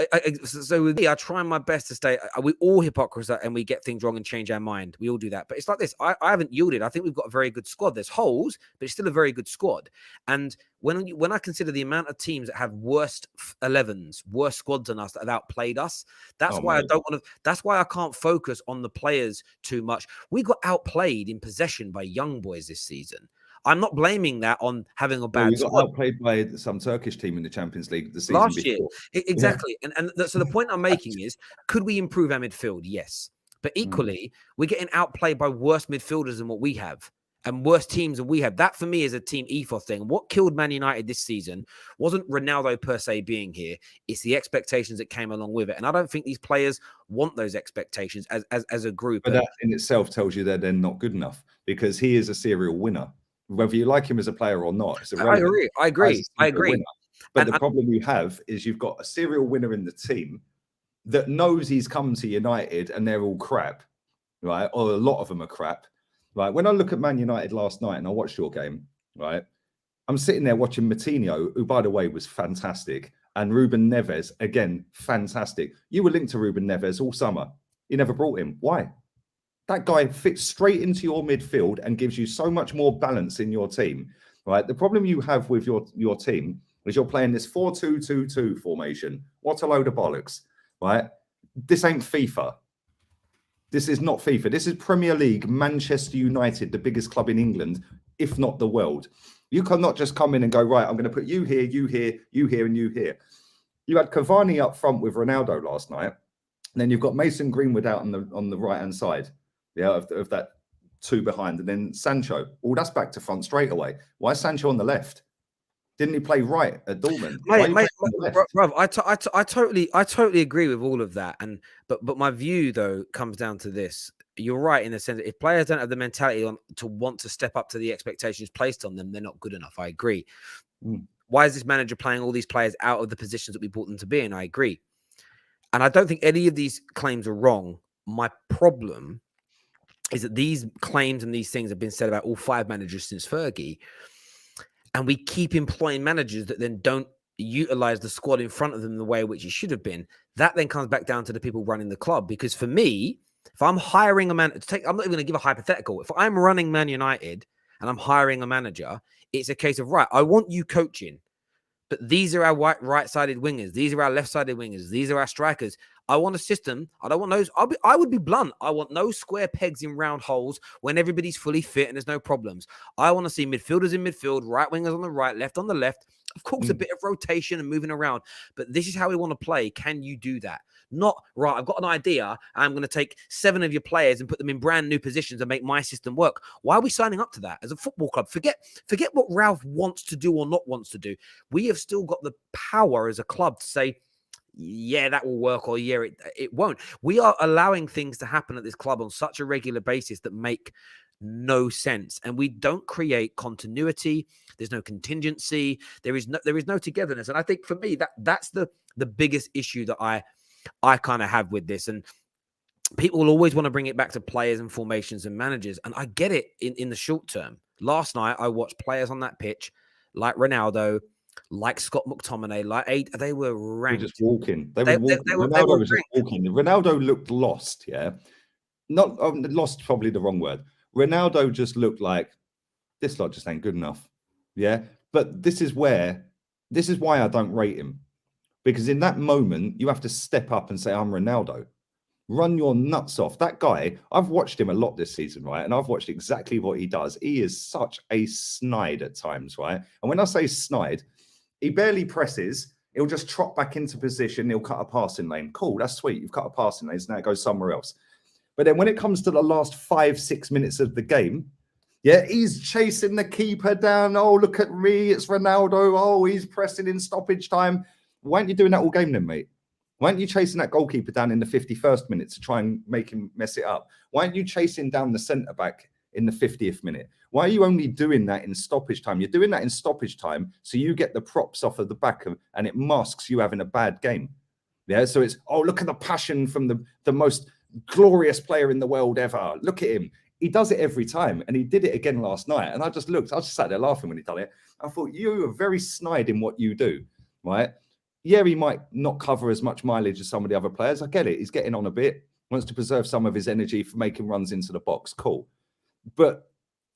so with me, I try my best to stay. We all hypocrites and we get things wrong and change our mind. We all do that. But it's like this. I haven't yielded. I think we've got a very good squad. There's holes, but it's still a very good squad. And when I consider the amount of teams that have worst 11s, worse squads than us that have outplayed us, that's why I don't want to. That's why I can't focus on the players too much. We got outplayed in possession by young boys this season. I'm not blaming that on having a bad squad. Got outplayed by some Turkish team in the Champions League the season last year. before. Exactly. Yeah. So the point I'm making is, could we improve our midfield? Yes. But equally, we're getting outplayed by worse midfielders than what we have and worse teams than we have. That, for me, is a team ethos thing. What killed Man United this season wasn't Ronaldo per se being here. It's the expectations that came along with it. And I don't think these players want those expectations as a group. But that in itself tells you that they're not good enough, because he is a serial winner. Whether you like him as a player or not, it's irrelevant. I agree. But the problem you have is you've got a serial winner in the team that knows he's come to United and they're all crap, right? Or a lot of them are crap, right? When I look at Man United last night and I watched your game, right? I'm sitting there watching Moutinho, who, by the way, was fantastic, and Ruben Neves, again, fantastic. You were linked to Ruben Neves all summer. You never brought him. Why? That guy fits straight into your midfield and gives you so much more balance in your team, right? The problem you have with your team is you're playing this 4-2-2-2 formation. What a load of bollocks, right? This ain't FIFA. This is not FIFA. This is Premier League, Manchester United, the biggest club in England, if not the world. You cannot just come in and go, right, I'm going to put you here, you here, you here, and you here. You had Cavani up front with Ronaldo last night. And then you've got Mason Greenwood out on the right-hand side. Yeah, of that two behind, and then Sancho. Oh, that's back to front straight away. Why is Sancho on the left? Didn't he play right at Dortmund? Bro, I totally agree with all of that. But my view though comes down to this. You're right in the sense that if players don't have the mentality to want to step up to the expectations placed on them, they're not good enough. I agree. Why is this manager playing all these players out of the positions that we brought them to be in? I agree. And I don't think any of these claims are wrong. My problem is that these claims and these things have been said about all 5 managers since Fergie, and we keep employing managers that then don't utilize the squad in front of them the way in which it should have been. That then comes back down to the people running the club, because for me, if I'm hiring a man, I'm not even going to give a hypothetical. If I'm running Man United and I'm hiring a manager, it's a case of, right, I want you coaching, but these are our right-sided wingers. These are our left-sided wingers. These are our strikers. I want a system. I don't want those. I would be blunt. I want no square pegs in round holes when everybody's fully fit and there's no problems. I want to see midfielders in midfield, right wingers on the right, left on the left. Of course, a bit of rotation and moving around. But this is how we want to play. Can you do that? Not, right, I've got an idea. I'm going to take 7 of your players and put them in brand new positions and make my system work. Why are we signing up to that as a football club? Forget what Ralf wants to do or not wants to do. We have still got the power as a club to say, yeah, that will work, or yeah, it won't. We are allowing things to happen at this club on such a regular basis that make no sense, and we don't create continuity. There's no contingency. There is no togetherness, and I think for me that's the biggest issue that I kind of have with this. And people will always want to bring it back to players and formations and managers, and I get it in the short term. Last night I watched players on that pitch like Ronaldo, like Scott McTominay, they were ranked. They were just walking. They were Ronaldo was just walking. Ronaldo looked lost, yeah. Not lost, probably the wrong word. Ronaldo just looked like, this lot just ain't good enough. Yeah. But this is why I don't rate him. Because in that moment, you have to step up and say, I'm Ronaldo. Run your nuts off. That guy, I've watched him a lot this season, right? And I've watched exactly what he does. He is such a snide at times, right? And when I say snide, he barely presses. He'll just trot back into position. He'll cut a passing lane. Cool, that's sweet. You've cut a passing lane. So now it goes somewhere else. But then when it comes to the last 5-6 minutes of the game, yeah, he's chasing the keeper down. Oh, look at me. It's Ronaldo. Oh, he's pressing in stoppage time. Why aren't you doing that all game then, mate? Why aren't you chasing that goalkeeper down in the 51st minute to try and make him mess it up? Why aren't you chasing down the centre-back in the 50th minute? Why are you only doing that in stoppage time? You're doing that in stoppage time so you get the props off of the back and it masks you having a bad game. Yeah, so it's, oh, look at the passion from the most glorious player in the world ever. Look at him. He does it every time, and he did it again last night. And I just sat there laughing when he done it. I thought, you are very snide in what you do, right? yeah, he might not cover as much mileage as some of the other players. I get it. He's getting on a bit, wants to preserve some of his energy for making runs into the box. Cool. But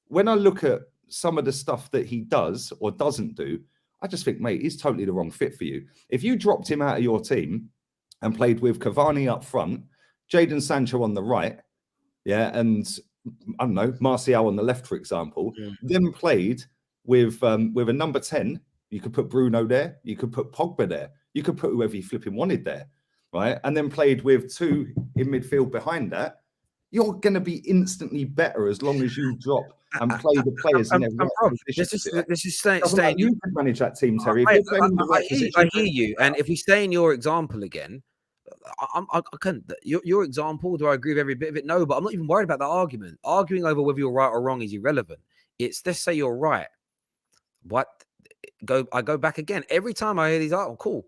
when I look at some of the stuff that he does or doesn't do, I just think, mate, he's totally the wrong fit for you. If you dropped him out of your team and played with Cavani up front, Jadon Sancho on the right, yeah, and I don't know, Martial on the left, for example, then played with a number 10, you could put Bruno there, you could put Pogba there, you could put whoever you flipping wanted there, right? And then played with 2 in midfield behind that, you're going to be instantly better as long as you drop and play the players in their right position. This is staying. You can manage that team, Terry. I hear you. And if we stay in your example again, I can't. Your example, do I agree with every bit of it? No, but I'm not even worried about that argument. Arguing over whether you're right or wrong is irrelevant. It's, let's say you're right. I go back again. Every time I hear these, oh, cool.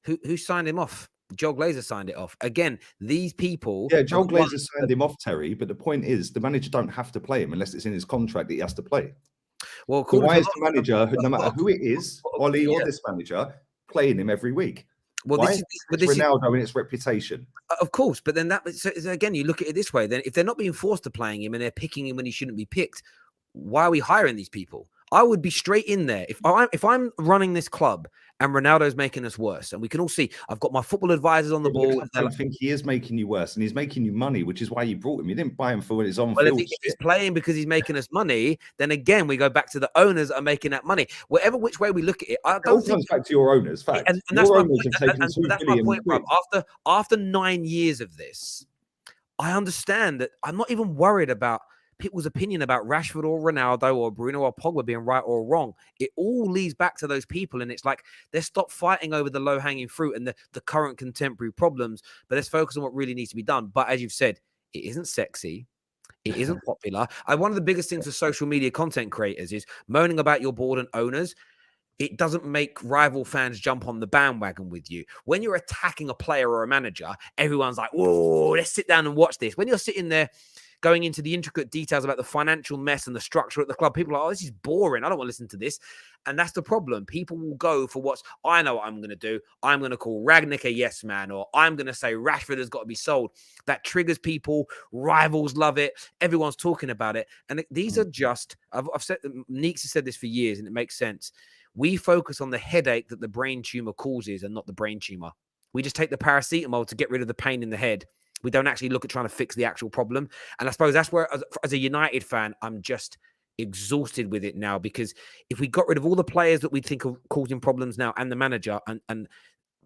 Who signed him off? Joel Glazer signed it off. Again, these people... Yeah, Joel Glazer signed him off, Terry, but the point is the manager don't have to play him unless it's in his contract that he has to play. Well, so why is the manager, no matter who it is, Ollie or this manager, playing him every week? Well, why? It's Ronaldo and its reputation. Of course, but then so again, you look at it this way. Then if they're not being forced to playing him and they're picking him when he shouldn't be picked, why are we hiring these people? I would be straight in there. If I'm running this club and Ronaldo's making us worse, and we can all see, I've got my football advisors on the ball. I don't think he is making you worse, and he's making you money, which is why you brought him. You didn't buy him for his own. Well, if he's playing because he's making us money, then again we go back to the owners are making that money. Which way we look at it, I don't think it comes back to your owners. Fact, and that's my point. That's my point, bro. After 9 years of this, I understand that I'm not even worried about people's opinion about Rashford or Ronaldo or Bruno or Pogba being right or wrong. It all leads back to those people, and it's like let's stop fighting over the low-hanging fruit and the current contemporary problems, but let's focus on what really needs to be done. But as you've said, it isn't sexy. It isn't popular. One of the biggest things for social media content creators is moaning about your board and owners. It doesn't make rival fans jump on the bandwagon with you. When you're attacking a player or a manager, everyone's like, whoa, let's sit down and watch this. When you're sitting there going into the intricate details about the financial mess and the structure at the club, people are like, oh, this is boring. I don't want to listen to this. And that's the problem. People will go for I know what I'm going to do. I'm going to call Rangnick a yes man, or I'm going to say Rashford has got to be sold. That triggers people. Rivals love it. Everyone's talking about it. And these are just, I've said, Neeks has said this for years, and it makes sense. We focus on the headache that the brain tumor causes and not the brain tumor. We just take the paracetamol to get rid of the pain in the head. We don't actually look at trying to fix the actual problem. And I suppose that's where, as a United fan, I'm just exhausted with it now, because if we got rid of all the players that we think are causing problems now and the manager and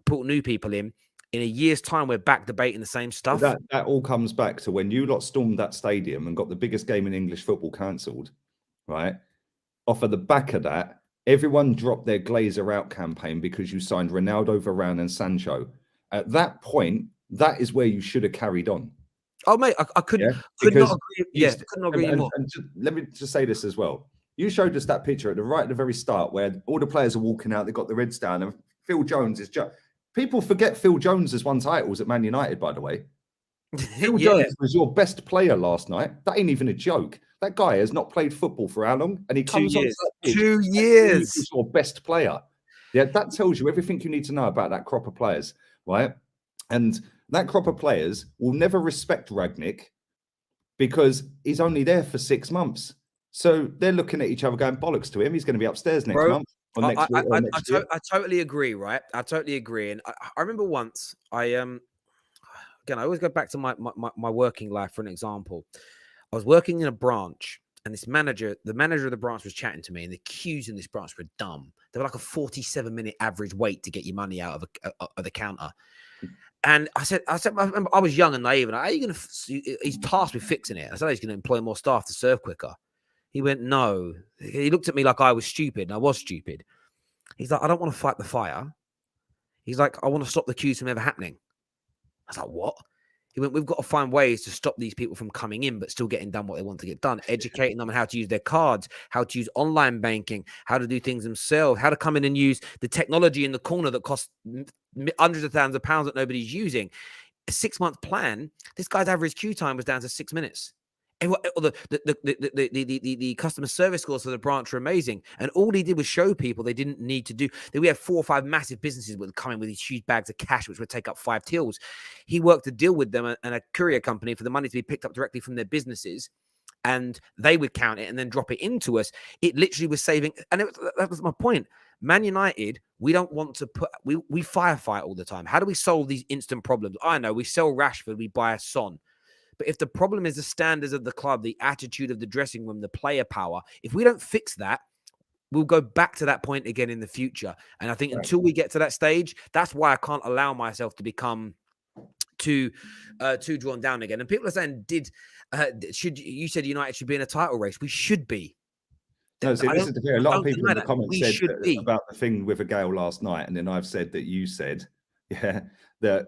put new people in a year's time, we're back debating the same stuff. That all comes back to when you lot stormed that stadium and got the biggest game in English football cancelled, right? Off of the back of that, everyone dropped their Glazer out campaign because you signed Ronaldo, Varane and Sancho. At that point, that is where you should have carried on. Oh, mate, I could not agree. Yes, could not agree more. And let me just say this as well. You showed us that picture at the very start where all the players are walking out. They've got the Reds down, and Phil Jones is just. People forget Phil Jones has won titles at Man United, by the way. Phil Jones was your best player last night. That ain't even a joke. That guy has not played football for how long? And he comes 2 years. 2 years. He's your best player. Yeah, that tells you everything you need to know about that crop of players, right? And that crop of players will never respect Rangnick because he's only there for 6 months. So they're looking at each other going, bollocks to him. He's going to be upstairs next month. Or next week or next year. I totally agree, right? I totally agree. And I remember once, again, I always go back to my working life for an example. I was working in a branch, and the manager of the branch was chatting to me, and the queues in this branch were dumb. They were like a 47-minute average wait to get your money out of the counter. And I said, I was young and naive, and he's tasked with fixing it. I said, he's going to employ more staff to serve quicker. He went, no. He looked at me like I was stupid, and I was stupid. He's like, I don't want to fight the fire. He's like, I want to stop the queues from ever happening. I was like, what? He went, we've got to find ways to stop these people from coming in, but still getting done what they want to get done, educating them on how to use their cards, how to use online banking, how to do things themselves, how to come in and use the technology in the corner that costs hundreds of thousands of pounds that nobody's using. A 6-month plan, this guy's average queue time was down to 6 minutes. The customer service scores for the branch are amazing. And all he did was show people they didn't need to do. We had 4 or 5 massive businesses would come in with these huge bags of cash, which would take up 5 tills. He worked a deal with them and a courier company for the money to be picked up directly from their businesses. And they would count it and then drop it into us. It literally was saving. And that was my point. Man United, we don't want to we firefight all the time. How do we solve these instant problems? I know we sell Rashford, we buy a Son. But if the problem is the standards of the club, the attitude of the dressing room, the player power, if we don't fix that, we'll go back to that point again in the future. And I think until we get to that stage, that's why I can't allow myself to become too drawn down again. And people are saying, you said United should be in a title race? We should be. No, see, this is a lot of people in the comments said about the thing with a Gale last night, and then I've said that you said, that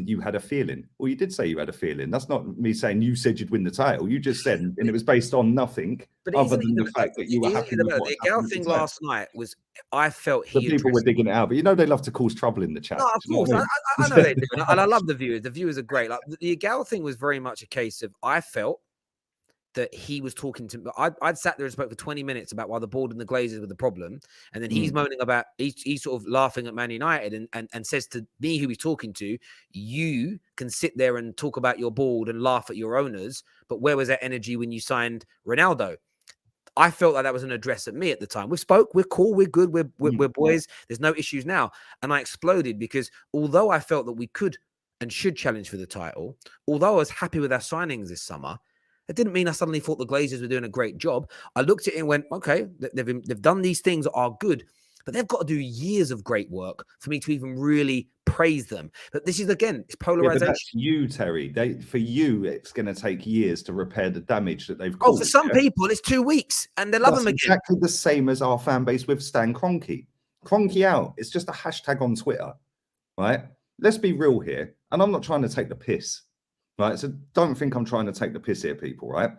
you had a feeling. Well, you did say you had a feeling. That's not me saying you said you'd win the title. You just said, and it was based on nothing other than the fact that you were happy with what the Gale thing last night was, I felt the people were digging it out, but you know they love to cause trouble in the chat. No, of course, I know they do, and I love the viewers. The viewers are great. Like the Gale thing was very much a case of I felt that he was talking to me. I'd sat there and spoke for 20 minutes about why the board and the Glazers were the problem. And then he's moaning about, he's sort of laughing at Man United and says to me, who he's talking to, you can sit there and talk about your board and laugh at your owners, but where was that energy when you signed Ronaldo? I felt like that was an address at me at the time. We spoke, we're cool, we're good, we're boys. There's no issues now. And I exploded because although I felt that we could and should challenge for the title, although I was happy with our signings this summer, it didn't mean I suddenly thought the Glazers were doing a great job. I looked at it and went, okay, they've done these things that are good, but they've got to do years of great work for me to even really praise them. But this is, again, it's polarization. But that's you, Terry. For you, it's going to take years to repair the damage that they've caused. For some people, it's 2 weeks, and they love them again. Exactly the same as our fan base with Stan Kroenke. Kroenke out. It's just a hashtag on Twitter, right? Let's be real here, and I'm not trying to take the piss. Right, so don't think I'm trying to take the piss here, people, right?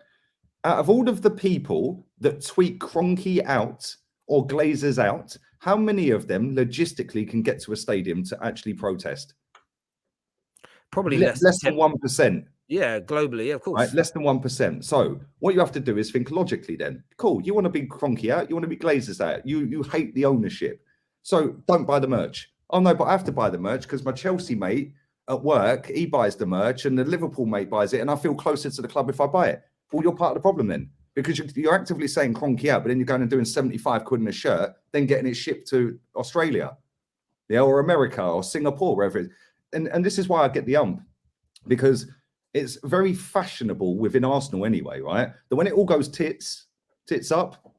Out of all of the people that tweet Kroenke out or Glazers out, how many of them logistically can get to a stadium to actually protest? Probably less than 1%. Yeah, globally, yeah, of course. Right, less than 1%. So what you have to do is think logically then. Cool, you want to be Kroenke out, you want to be Glazers out, you hate the ownership. So don't buy the merch. Oh no, but I have to buy the merch because my Chelsea mate at work, he buys the merch and the Liverpool mate buys it and I feel closer to the club if I buy it. Well, you're part of the problem then because you're actively saying Kroenke out, but then you're going and doing 75 quid in a shirt, then getting it shipped to Australia, or America or Singapore, wherever it is. And this is why I get the ump, because it's very fashionable within Arsenal anyway, right? That when it all goes tits up,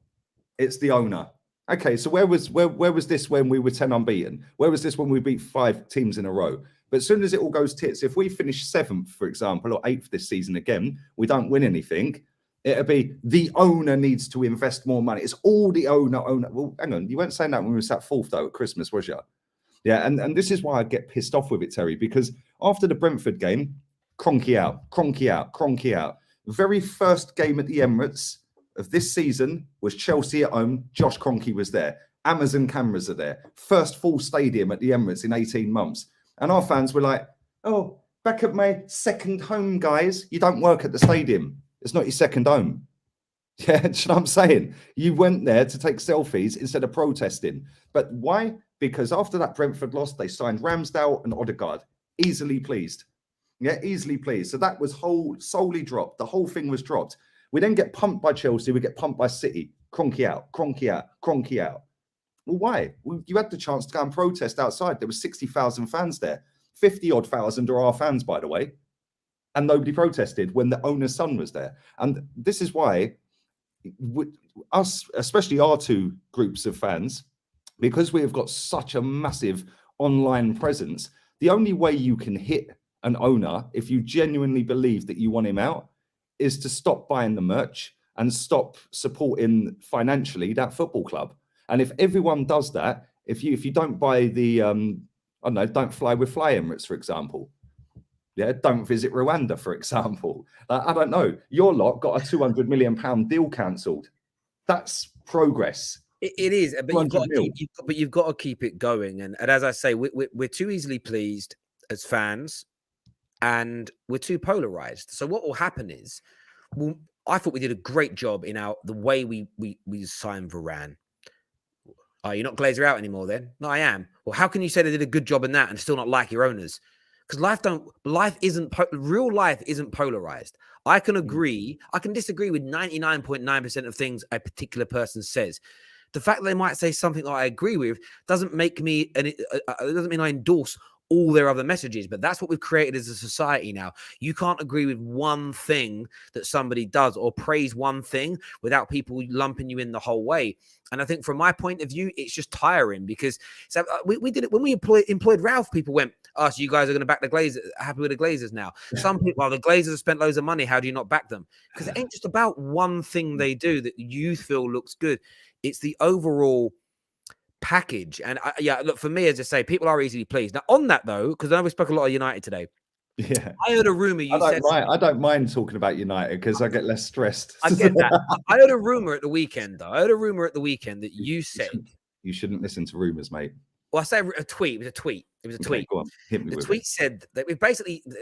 it's the owner. Okay, so where was this when we were 10 unbeaten? Where was this when we beat 5 teams in a row? But as soon as it all goes tits, if we finish 7th, for example, or 8th this season again, we don't win anything, it'll be the owner needs to invest more money. It's all the owner. Well, hang on, you weren't saying that when we were sat 4th, though, at Christmas, was you? Yeah, and this is why I get pissed off with it, Terry, because after the Brentford game, Kroenke out, Kroenke out, Kroenke out. The very first game at the Emirates of this season was Chelsea at home. Josh Kroenke was there. Amazon cameras are there. First full stadium at the Emirates in 18 months. And our fans were like, oh, back at my second home, guys. You don't work at the stadium. It's not your second home. Yeah, do you know what I'm saying? You went there to take selfies instead of protesting. But why? Because after that Brentford loss, they signed Ramsdale and Odegaard. Easily pleased. Yeah, easily pleased. So that was solely dropped. The whole thing was dropped. We then get pumped by Chelsea. We get pumped by City. Kroenke out, Kroenke out, Kroenke out. Well, why? Well, you had the chance to go and protest outside. There were 60,000 fans there. 50-odd thousand are our fans, by the way. And nobody protested when the owner's son was there. And this is why us, especially our 2 groups of fans, because we have got such a massive online presence, the only way you can hit an owner, if you genuinely believe that you want him out, is to stop buying the merch and stop supporting financially that football club. And if everyone does that, if you don't buy the, I don't know, don't fly with Fly Emirates, for example. Yeah, don't visit Rwanda, for example. I don't know. Your lot got a £200 million deal cancelled. That's progress. It is, but you've got to keep it going. And as I say, we're too easily pleased as fans, and we're too polarized. So what will happen is, I thought we did a great job in the way we signed Varane. Oh, you're not Glazer out anymore then? No, I am. Well, how can you say they did a good job in that and still not like your owners? Because real life isn't polarized. I can agree. I can disagree with 99.9% of things a particular person says. The fact that they might say something that I agree with doesn't make me, and it doesn't mean I endorse all their other messages, but that's what we've created as a society now. You can't agree with one thing that somebody does or praise one thing without people lumping you in the whole way. And I think from my point of view, it's just tiring because we did it when we employed Ralf. People went, "Oh, so you guys are going to back the Glazers? Happy with the Glazers now?" Some people, the Glazers have spent loads of money. How do you not back them? Because it ain't just about one thing they do that you feel looks good. It's the overall package. And look, for me, as I say, people are easily pleased. Now, on that though, because I know we spoke a lot of United today. Yeah, I heard a rumor. I don't mind talking about United because I get less stressed. I get that. I heard a rumor at the weekend, though. I heard a rumor at the weekend that you said you shouldn't listen to rumors, mate. Well, I say a tweet. It was a tweet. Okay, go on. Hit me the with tweet it. Said that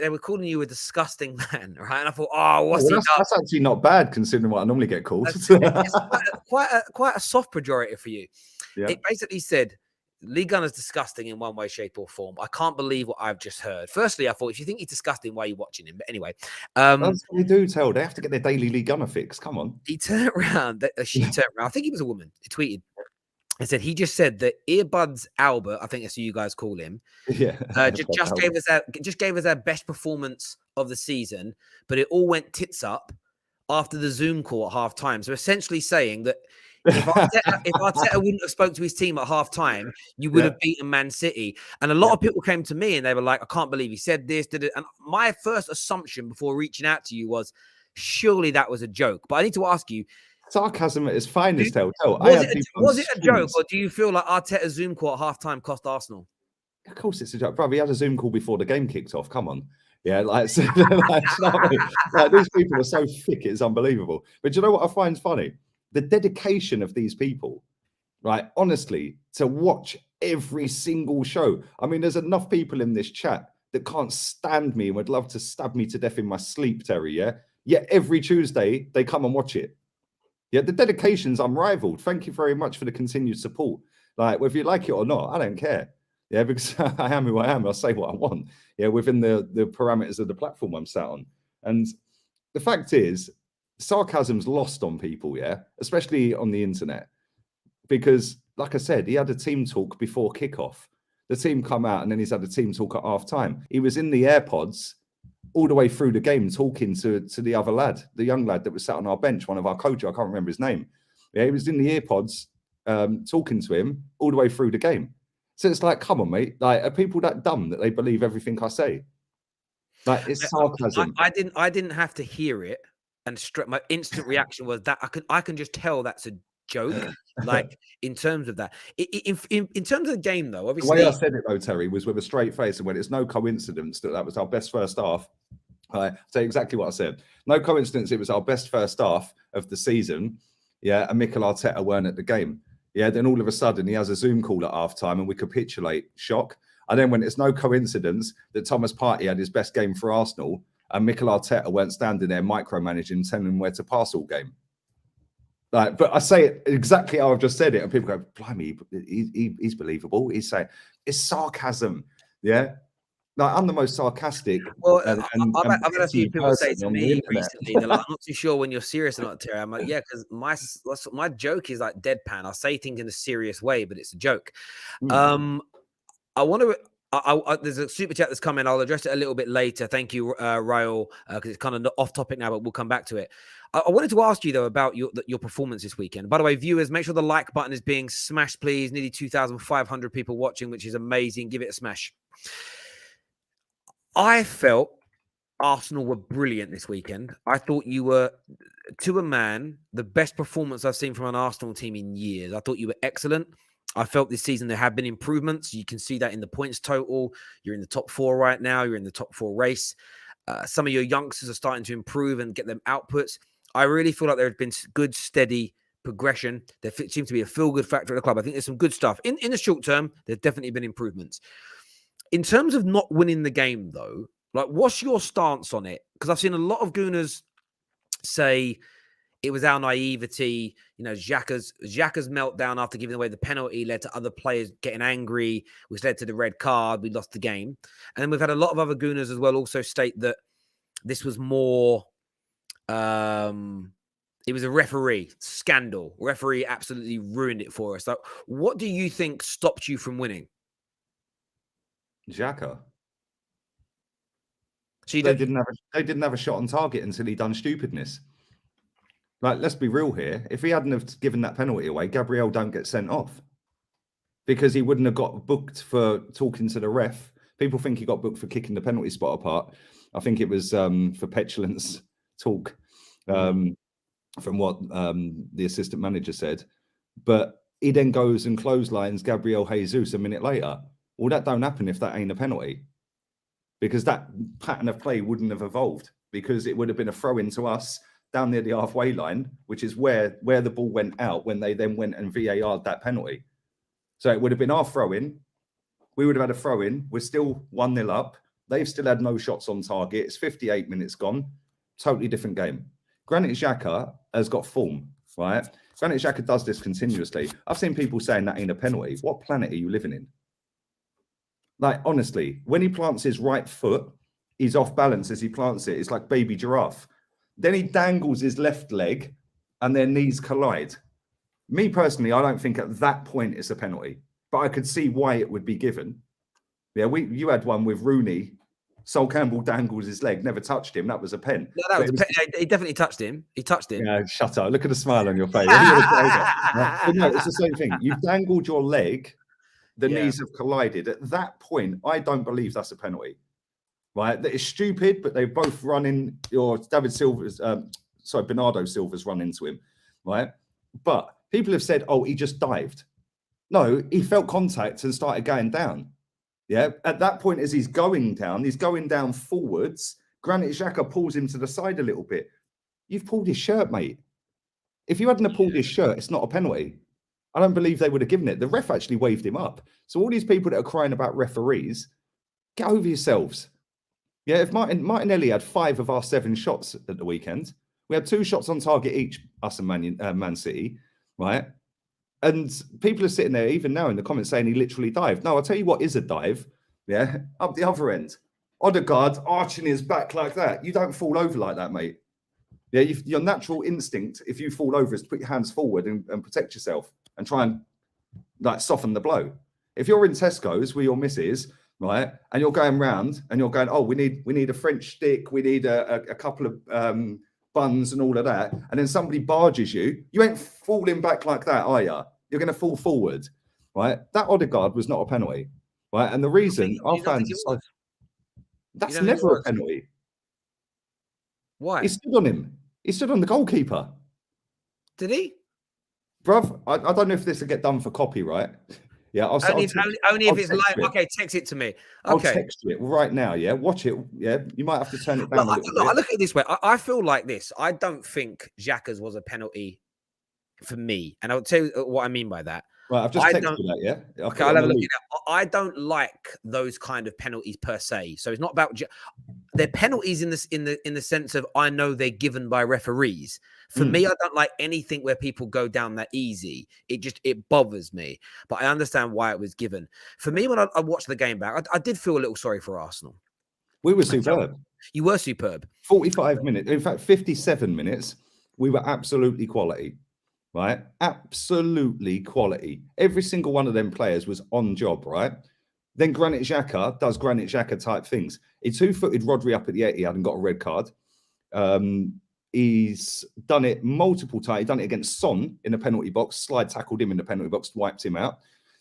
they were calling you a disgusting man, right? And I thought, oh, what's he done? That's actually not bad considering what I normally get called. It's quite a soft pejorative for you. Yeah. It basically said Lee Gunner's disgusting in one way, shape, or form. I can't believe what I've just heard. Firstly, I thought, if you think he's disgusting, why are you watching him? But anyway, that's what they do. They have to get their daily Lee Gunner fix. Come on. He turned around. She turned around. I think he was a woman. He tweeted. I said he just said that Earbuds Albert, I think that's who you guys call him. Yeah, just gave us our best performance of the season, but it all went tits up after the Zoom call at halftime. So essentially saying that if Arteta wouldn't have spoke to his team at halftime, you would have beaten Man City. And a lot of people came to me and they were like, "I can't believe he said this, did it?" And my first assumption before reaching out to you was, surely that was a joke. But I need to ask you. Sarcasm at its finest, Was it a joke, or do you feel like Arteta's Zoom call at halftime cost Arsenal? Of course it's a joke, bro. He had a Zoom call before the game kicked off. Come on. Yeah, these people are so thick, it's unbelievable. But you know what I find funny? The dedication of these people, right? Honestly, to watch every single show. I mean, there's enough people in this chat that can't stand me and would love to stab me to death in my sleep, Terry, yeah? Yet every Tuesday, they come and watch it. Yeah, the dedication's unrivaled. Thank you very much for the continued support. Like, whether you like it or not, I don't care. Yeah, because I am who I am. I'll say what I want. Yeah, within the parameters of the platform I'm sat on. And the fact is, sarcasm's lost on people, yeah, especially on the internet. Because, like I said, he had a team talk before kickoff. The team come out and then he's had a team talk at half time. He was in the AirPods all the way through the game talking to the other lad, the young lad that was sat on our bench, one of our coaches, I can't remember his name. Yeah, he was in the AirPods talking to him all the way through the game. So it's like, come on, mate. Like, are people that dumb that they believe everything I say? Like, it's sarcasm. I didn't have to hear it, and my instant reaction was that I can just tell that's a joke. Like, in terms of that, in terms of the game, though, obviously, the way I said it though, Terry, was with a straight face, and when it's no coincidence that was our best first half. I say exactly what I said. No coincidence, it was our best first half of the season. Yeah, and Mikel Arteta weren't at the game. Yeah, then all of a sudden he has a Zoom call at halftime, and we capitulate. Shock. And then when it's no coincidence that Thomas Partey had his best game for Arsenal, and Mikel Arteta weren't standing there micromanaging, telling him where to pass all game. Like, but I say it exactly how I've just said it, and people go, "Blimey, he's believable." He's saying it's sarcasm. Yeah, like, I'm the most sarcastic. Well, I've had a few people say to me recently, they're like, "I'm not too sure when you're serious or not, Terry." I'm like, "Yeah, because my joke is like deadpan. I'll say things in a serious way, but it's a joke." I want to. There's a super chat that's coming. I'll address it a little bit later. Thank you, Ryle, because it's kind of off topic now, but we'll come back to it. I wanted to ask you, though, about your performance this weekend. By the way, viewers, make sure the like button is being smashed, please. Nearly 2,500 people watching, which is amazing. Give it a smash. I felt Arsenal were brilliant this weekend. I thought you were, to a man, the best performance I've seen from an Arsenal team in years. I thought you were excellent. I felt this season there have been improvements. You can see that in the points total. You're in the top 4 right now. You're in the top 4 race. Some of your youngsters are starting to improve and get them outputs. I really feel like there has been good, steady progression. There seems to be a feel-good factor at the club. I think there's some good stuff. In the short term, there's definitely been improvements. In terms of not winning the game, though, like, what's your stance on it? Because I've seen a lot of Gooners say it was our naivety, Xhaka's meltdown after giving away the penalty led to other players getting angry, which led to the red card. We lost the game. And then we've had a lot of other Gooners as well also state that this was more, it was a referee scandal. Referee absolutely ruined it for us. So what do you think stopped you from winning? Xhaka. So they didn't have a shot on target until he done stupidness. Like, let's be real here. If he hadn't have given that penalty away, Gabriel don't get sent off because he wouldn't have got booked for talking to the ref. People think he got booked for kicking the penalty spot apart. I think it was for petulance talk from what the assistant manager said. But he then goes and clotheslines Gabriel Jesus a minute later. Well, that don't happen if that ain't a penalty, because that pattern of play wouldn't have evolved, because it would have been a throw in to us down near the halfway line, which is where the ball went out when they then went and VAR'd that penalty. So it would have been our throw in. We would have had a throw in. We're still 1-0 up. They've still had no shots on target. It's 58 minutes gone. Totally different game. Granit Xhaka has got form, right? Granit Xhaka does this continuously. I've seen people saying that ain't a penalty. What planet are you living in? Like, honestly, when he plants his right foot, he's off balance as he plants it. It's like baby giraffe. Then he dangles his left leg and their knees collide. Me personally, I don't think at that point it's a penalty, but I could see why it would be given. Yeah, you had one with Rooney. Sol Campbell dangles his leg, never touched him. That was a pen. No, that was he definitely touched him. He touched him. Yeah, shut up. Look at the smile on your face. But no, it's the same thing. You've dangled your leg. The knees have collided. At that point, I don't believe that's a penalty. Right? That is stupid, but they both run in, or Bernardo Silva's run into him, right? But people have said, oh, he just dived. No, he felt contact and started going down. Yeah, at that point, as he's going down forwards. Granit Xhaka pulls him to the side a little bit. You've pulled his shirt, mate. If you hadn't have pulled his shirt, it's not a penalty. I don't believe they would have given it. The ref actually waved him up. So all these people that are crying about referees, get over yourselves. Yeah, if Martinelli had 5 of our 7 shots at the weekend, we had 2 shots on target each, us and Man City, right? And people are sitting there even now in the comments saying he literally dived. No, I'll tell you what is a dive. Yeah, up the other end. Odegaard arching his back like that. You don't fall over like that, mate. Yeah, your natural instinct, if you fall over, is to put your hands forward and protect yourself and try and like soften the blow. If you're in Tesco's with your missus, right, and you're going round and you're going, oh, we need a French stick, we need a couple of buns and all of that, and then somebody barges you, you ain't falling back like that, are you? You're going to fall forward, right? That Odegaard was not a penalty, right? And the reason our fans are so... That's never a penalty. Why? He stood on him. He stood on the goalkeeper. Did he? Bruv, I don't know if this will get done for copyright. Yeah, only if it's live. Okay, text it to me. Okay. I'll text you it right now, yeah? Watch it, yeah? You might have to turn it down a little bit. I look at it this way. I feel like this. I don't think Xhaka's was a penalty for me. And I'll tell you what I mean by that. Right, I've just texted you that, yeah? Okay, I'll have a look at that. I don't like those kind of penalties per se. So it's not about... They're penalties in the sense of I know they're given by referees. For me, I don't like anything where people go down that easy. It bothers me. But I understand why it was given. For me, when I watched the game back, I did feel a little sorry for Arsenal. We were superb. You were superb. 45 minutes. In fact, 57 minutes. We were absolutely quality. Right? Absolutely quality. Every single one of them players was on job, right? Then Granit Xhaka does Granit Xhaka type things. He 2-footed Rodri up at the 80 and got a red card. He's done it multiple times. He's done it against Son in the penalty box, slide tackled him in the penalty box, wiped him out.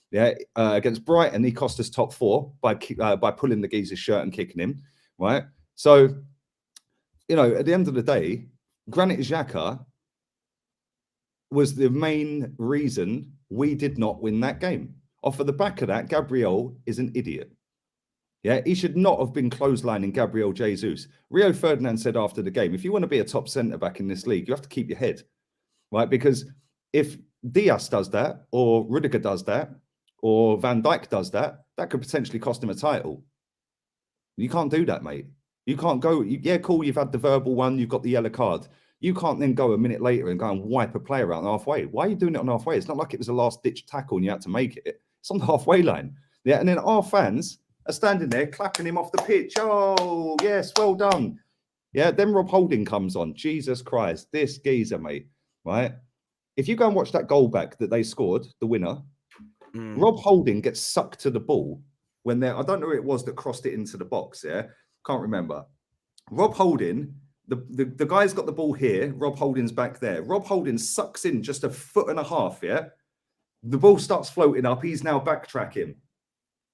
Yeah, against Brighton, he cost us top 4 by pulling the geezer's shirt and kicking him, right? So, at the end of the day, Granit Xhaka was the main reason we did not win that game. Off of the back of that, Gabriel is an idiot. Yeah, he should not have been clotheslining Gabriel Jesus. Rio Ferdinand said after the game, if you want to be a top centre-back in this league, you have to keep your head, right? Because if Diaz does that, or Rudiger does that, or Van Dijk does that, that could potentially cost him a title. You can't do that, mate. You can't go, yeah, cool, you've had the verbal one, you've got the yellow card. You can't then go a minute later and go and wipe a player out on halfway. Why are you doing it on halfway? It's not like it was a last-ditch tackle and you had to make it. It's on the halfway line. Yeah, and then our fans are standing there clapping him off the pitch. Oh, yes, well done. Yeah, then Rob Holding comes on. Jesus Christ, this geezer, mate, right? If you go and watch that goal back that they scored, the winner, Rob Holding gets sucked to the ball when they're, I don't know who it was that crossed it into the box, yeah? Can't remember. Rob Holding, the guy's got the ball here, Rob Holding's back there. Rob Holding sucks in just a foot and a half, yeah? The ball starts floating up, he's now backtracking.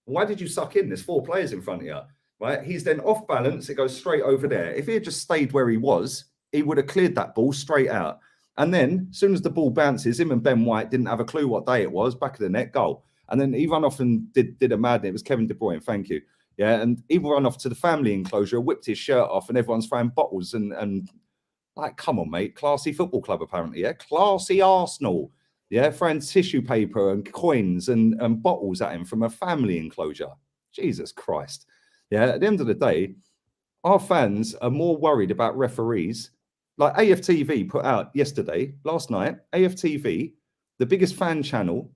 Why did you suck in? There's 4 players in front of you, right? He's then off balance, it goes straight over there. If he had just stayed where he was, he would have cleared that ball straight out. And then, as soon as the ball bounces, him and Ben White didn't have a clue what day it was, back of the net, goal. And then he ran off and did a madness. It was Kevin De Bruyne, thank you. Yeah, and he ran off to the family enclosure, whipped his shirt off, and everyone's throwing bottles and like, come on, mate. Classy football club, apparently, yeah? Classy Arsenal. Yeah, throwing tissue paper and coins and bottles at him from a family enclosure. Jesus Christ. Yeah, at the end of the day, our fans are more worried about referees. Like AFTV put out last night, AFTV, the biggest fan channel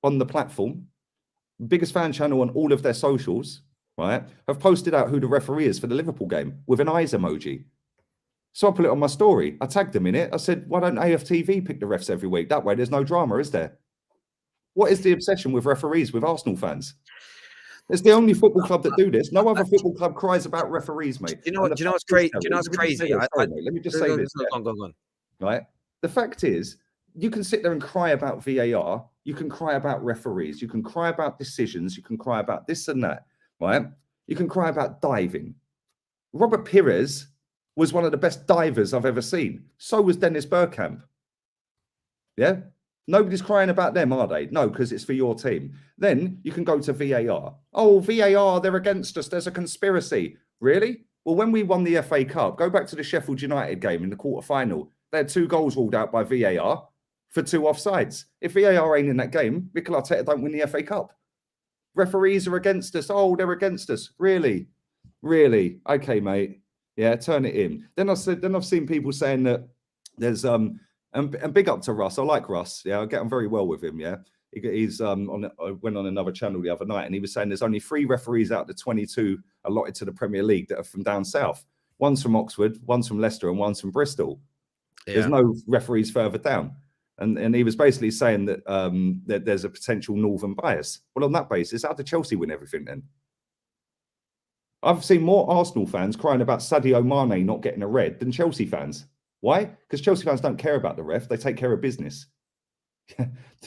on the platform, biggest fan channel on all of their socials, right, have posted out who the referee is for the Liverpool game with an eyes emoji. So I put it on my story. I tagged them in it. I said, why don't AFTV pick the refs every week? That way there's no drama, is there? What is the obsession with referees with Arsenal fans? It's the only football club that do this. No other football club cries about referees, mate. Do you know what's crazy? Do you know what's crazy? Let me just say this. Go on. Right? The fact is, you can sit there and cry about VAR. You can cry about referees. You can cry about decisions. You can cry about this and that, right? You can cry about diving. Robert Pires was one of the best divers I've ever seen. So was Dennis Bergkamp. Yeah? Nobody's crying about them, are they? No, because it's for your team. Then you can go to VAR. Oh, VAR, they're against us. There's a conspiracy. Really? Well, when we won the FA Cup, go back to the Sheffield United game in the quarter-final. They had 2 goals ruled out by VAR for 2 offsides. If VAR ain't in that game, Mikel Arteta don't win the FA Cup. Referees are against us. Oh, they're against us. Really? Really? Okay, mate. Yeah, turn it in. Then I've seen people saying that there's and big up to Russ. I like Russ. Yeah, I get on very well with him. Yeah, he's went on another channel the other night and he was saying there's only 3 referees out of the 22 allotted to the Premier League that are from down south. One's from Oxford, one's from Leicester, and one's from Bristol. Yeah. There's no referees further down. And he was basically saying that that there's a potential northern bias. Well, on that basis, how did Chelsea win everything then? I've seen more Arsenal fans crying about Sadio Mane not getting a red than Chelsea fans. Why? Because Chelsea fans don't care about the ref. They take care of business.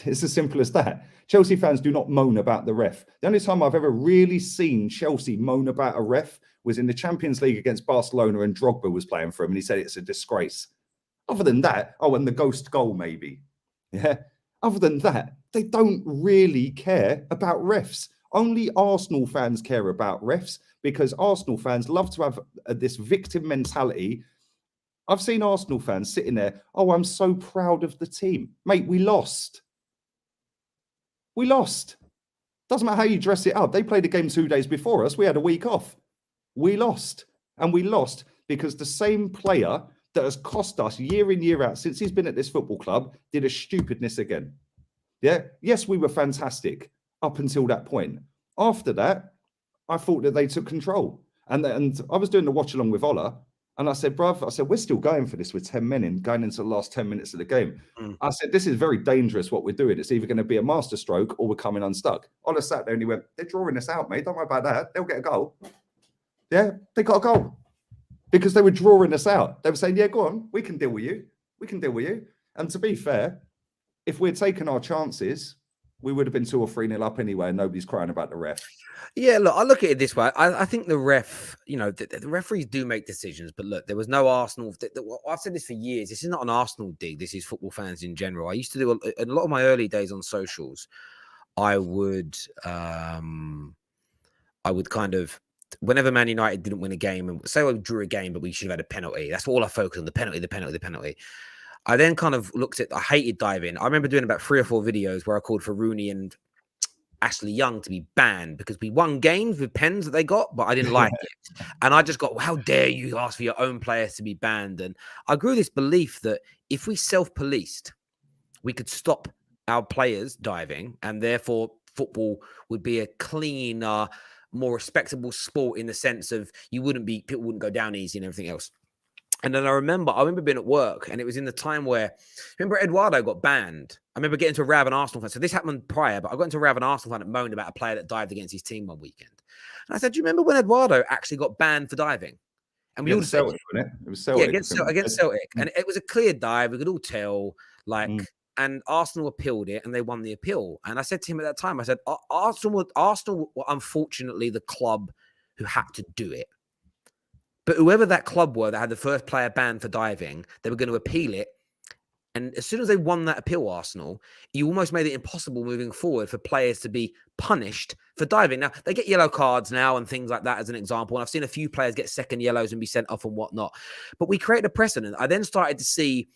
It's as simple as that. Chelsea fans do not moan about the ref. The only time I've ever really seen Chelsea moan about a ref was in the Champions League against Barcelona and Drogba was playing for him and he said it's a disgrace. Other than that, oh, and the ghost goal maybe. Yeah. Other than that, they don't really care about refs. Only Arsenal fans care about refs because Arsenal fans love to have this victim mentality. I've seen Arsenal fans sitting there, oh, I'm so proud of the team. Mate, we lost. We lost. Doesn't matter how you dress it up. They played a game 2 days before us. We had a week off. We lost. And we lost because the same player that has cost us year in, year out since he's been at this football club did a stupidness again. Yeah. Yes, we were fantastic up until that point. After that, I thought that they took control. And I was doing the watch along with Ola. And I said, bruv, we're still going for this with 10 men in, going into the last 10 minutes of the game. I said, this is very dangerous what we're doing. It's either going to be a masterstroke or we're coming unstuck. Ola sat there and he went, they're drawing us out, mate. Don't worry about that. They'll get a goal. Yeah, they got a goal. Because they were drawing us out. They were saying, yeah, go on. We can deal with you. We can deal with you. And to be fair, if we'd taken our chances, we would have been 2 or 3-0 up anyway, and nobody's crying about the ref. Yeah, look, I look at it this way. I think the ref, the referees do make decisions, but look, there was no Arsenal. I've said this for years. This is not an Arsenal dig. This is football fans in general. I used to do a lot of my early days on socials. I would kind of, whenever Man United didn't win a game, and say we drew a game, but we should have had a penalty. That's all I focused on: the penalty. I then kind of looked at. I hated diving. I remember doing about 3 or 4 videos where I called for Rooney and Ashley Young to be banned because we won games with pens that they got, but I didn't like it. And I just got, well, how dare you ask for your own players to be banned? And I grew this belief that if we self-policed, we could stop our players diving, and therefore football would be a cleaner, more respectable sport in the sense of people wouldn't go down easy and everything else. And then I remember being at work, and it was in the time where, remember Eduardo got banned. I remember getting to a row with an Arsenal fan. So this happened prior, but I got into a row with an Arsenal fan that moaned about a player that dived against his team one weekend. And I said, do you remember when Eduardo actually got banned for diving? And we all said, Celtic, wasn't it? It was Celtic. Yeah, against Celtic. And it was a clear dive. We could all tell, and Arsenal appealed it, and they won the appeal. And I said to him at that time, I said, Arsenal were unfortunately the club who had to do it. But whoever that club were that had the first player banned for diving, they were going to appeal it. And as soon as they won that appeal, Arsenal, you almost made it impossible moving forward for players to be punished for diving. Now, they get yellow cards now and things like that as an example. And I've seen a few players get second yellows and be sent off and whatnot. But we created a precedent. I then started to see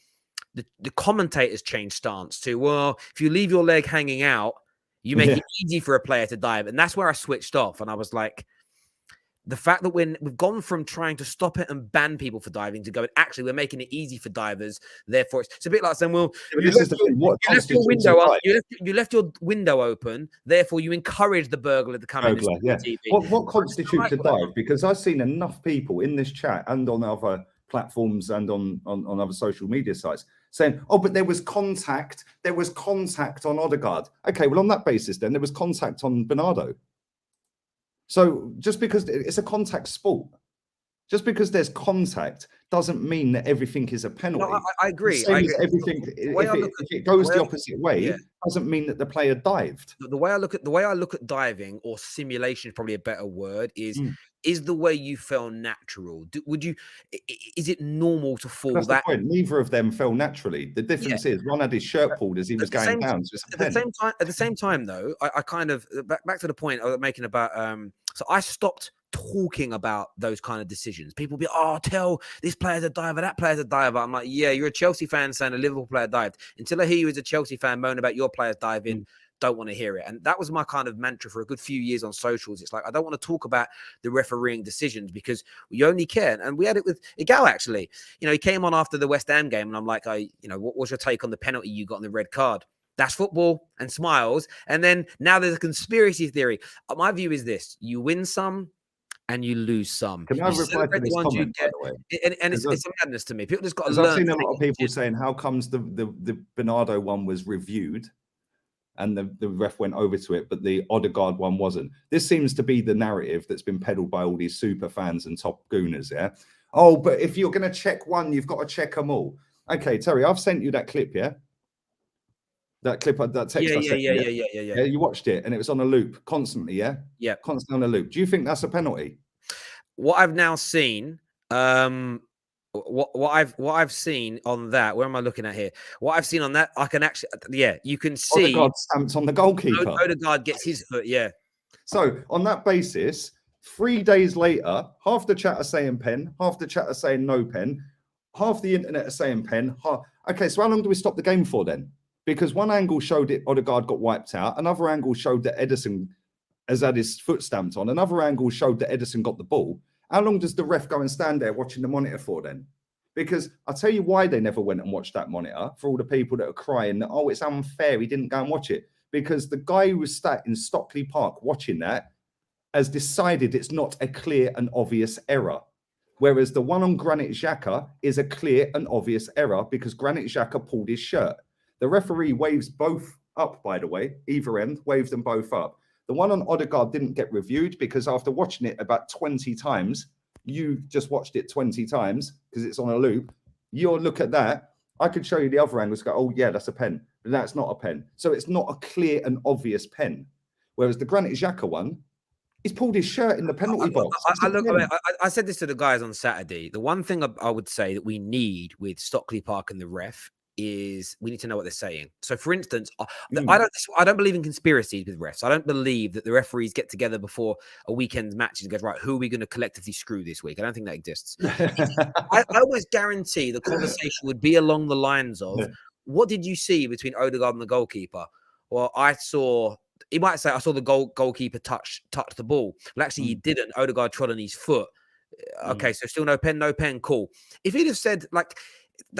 the commentators change stance to, well, if you leave your leg hanging out, you make it easy for a player to dive. And that's where I switched off. And I was like, the fact that we've gone from trying to stop it and ban people for diving to going, actually, we're making it easy for divers. Therefore, it's a bit like saying, well, you left your window open. Therefore, you encourage the burglar to come in. TV. What constitutes a dive? Because I've seen enough people in this chat and on other platforms and on other social media sites saying, oh, but there was contact on Odegaard. Okay, well, on that basis, then there was contact on Bernardo. So just because it's a contact sport, just because there's contact doesn't mean that everything is a penalty. No, I agree. Everything, if it goes the opposite way, doesn't mean that the player dived. The way I look at diving, or simulation is probably a better word, is the way you fell natural. Is it normal to fall? That's the point. Neither of them fell naturally. The difference is one had his shirt pulled as he was going down. So at the same time, though, I kind of back to the point I was making about. So I stopped talking about those kind of decisions. People be, tell this player's a diver, that player's a diver. I'm like, yeah, you're a Chelsea fan saying a Liverpool player dived. Until I hear you as a Chelsea fan moan about your players diving, don't want to hear it. And that was my kind of mantra for a good few years on socials. It's like, I don't want to talk about the refereeing decisions because we only care. And we had it with Igal, actually. You know, he came on after the West Ham game and I'm like, what was your take on the penalty you got on the red card? That's football, and smiles. And then now there's a conspiracy theory. My view is this: you win some and you lose some. Can I reply to this comment, by the way? And it's a madness to me. People just got to learn. I've seen a lot of people saying, how comes the Bernardo one was reviewed and the ref went over to it, but the Odegaard one wasn't? This seems to be the narrative that's been peddled by all these super fans and top gooners, yeah? Oh, but if you're going to check one, you've got to check them all. Okay, Terry, I've sent you that clip, yeah? That clip, that text I sent you. Yeah, you watched it, and it was on a loop constantly, yeah? Yeah. Constantly on a loop. Do you think that's a penalty? What I've now seen, what I've seen on that, where am I looking at here? What I've seen on that, I can actually, you can see. Odegaard stamped on the goalkeeper. Odegaard gets his foot, yeah. So on that basis, 3 days later, half the chat are saying pen, half the chat are saying no pen, half the internet are saying pen. Okay, so how long do we stop the game for then? Because one angle showed it, Odegaard got wiped out. Another angle showed that Ederson has had his foot stamped on. Another angle showed that Ederson got the ball. How long does the ref go and stand there watching the monitor for then? Because I'll tell you why they never went and watched that monitor, for all the people that are crying that, oh, it's unfair, he didn't go and watch it. Because the guy who was sat in Stockley Park watching that has decided it's not a clear and obvious error. Whereas the one on Granit Xhaka is a clear and obvious error because Granit Xhaka pulled his shirt. The referee waves both up, by the way, either end, waves them both up. The one on Odegaard didn't get reviewed because after watching it about 20 times, you just watched it 20 times because it's on a loop. You'll look at that. I could show you the other angles, go, oh, yeah, that's a pen. But that's not a pen. So it's not a clear and obvious pen. Whereas the Granit Xhaka one, he's pulled his shirt in the penalty box. I said this to the guys on Saturday. The one thing I would say that we need with Stockley Park and the ref is we need to know what they're saying. So, for instance, I don't believe in conspiracies with refs. I don't believe that the referees get together before a weekend's matches and goes, right, who are we going to collectively screw this week? I don't think that exists. I always guarantee the conversation would be along the lines of, what did you see between Odegaard and the goalkeeper? Well, I saw he might say, I saw the goalkeeper touch the ball. Well, actually, he didn't. Odegaard trod on his foot. Okay, so still no pen, cool. If he'd have said, like,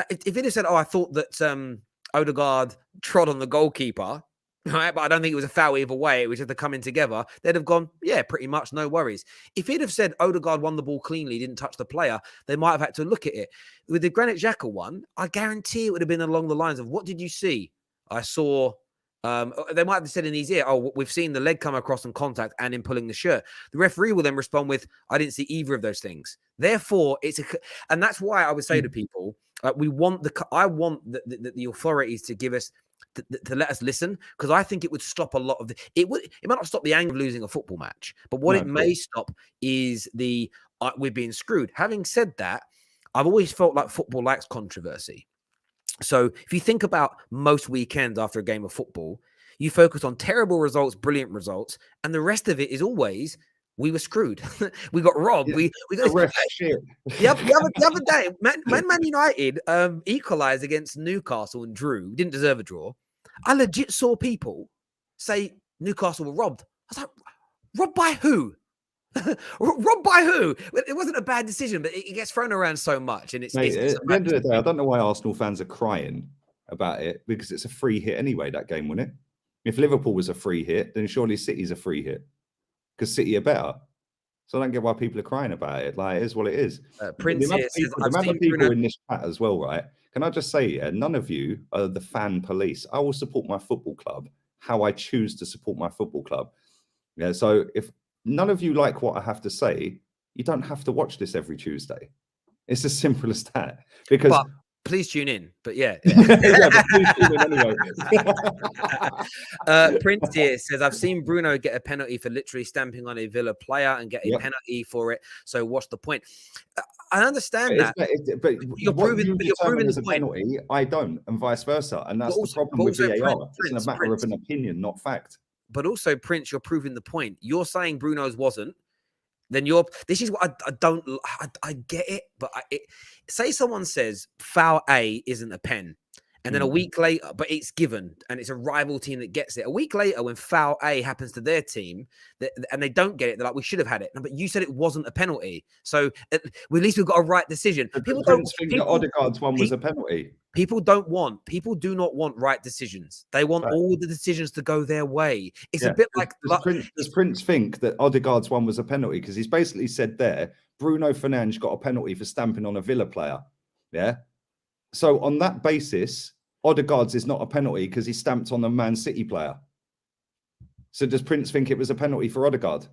if he'd have said, oh, I thought that Odegaard trod on the goalkeeper, right, but I don't think it was a foul either way, it was just the coming together, they'd have gone, yeah, pretty much, no worries. If he'd have said Odegaard won the ball cleanly, didn't touch the player, they might have had to look at it. With the Granit Xhaka one, I guarantee it would have been along the lines of, what did you see? I saw... they might have said in his ear, oh, we've seen the leg come across in contact and in pulling the shirt. The referee will then respond with, I didn't see either of those things. Therefore, and that's why I would say to people, I want the authorities to give us, to let us listen, because I think it would stop a lot of it might not stop the anger of losing a football match, but what it may stop is we're being screwed. Having said that, I've always felt like football likes controversy. So if you think about most weekends after a game of football, you focus on terrible results, brilliant results, and the rest of it is always, we were screwed. We got robbed. Yeah, we got shit. The other day, Man United equalized against Newcastle and drew, didn't deserve a draw. I legit saw people say Newcastle were robbed. I was like, robbed by who? Robbed by who? It wasn't a bad decision, but it gets thrown around so much. And it's, Mate, it's at the end of the day, I don't know why Arsenal fans are crying about it, because it's a free hit anyway, that game, wasn't it? If Liverpool was a free hit, then surely City's a free hit, because City are better. So I don't get why people are crying about it. Like, it is what it is. Prince the amount of people in this chat as well, right? Can I just say, none of you are the fan police. I will support my football club how I choose to support my football club. Yeah, so if none of you like what I have to say, you don't have to watch this every Tuesday. It's as simple as that. Because please tune in. But yeah. Yeah, but please tune in anyway. Prince here says, I've seen Bruno get a penalty for literally stamping on a Villa player and get a penalty for it. So what's the point? I understand but you're proving the point. Penalty, I don't, and vice versa. And that's the problem with VAR. It's a matter of an opinion, not fact. But also, Prince, you're proving the point. You're saying Bruno's wasn't. Then this is what I get it, but say someone says foul A isn't a pen, and then a week later, but it's given, and it's a rival team that gets it. A week later, when foul A happens to their team, and they don't get it, they're like, we should have had it. No, but you said it wasn't a penalty, so at least we've got a right decision. People don't think that Odegaard's one was a penalty. People do not want right decisions. They want all the decisions to go their way. It's a bit like... Does Prince think that Odegaard's one was a penalty? Because he's basically said there, Bruno Fernandes got a penalty for stamping on a Villa player. Yeah? So on that basis, Odegaard's is not a penalty because he stamped on a Man City player. So does Prince think it was a penalty for Odegaard?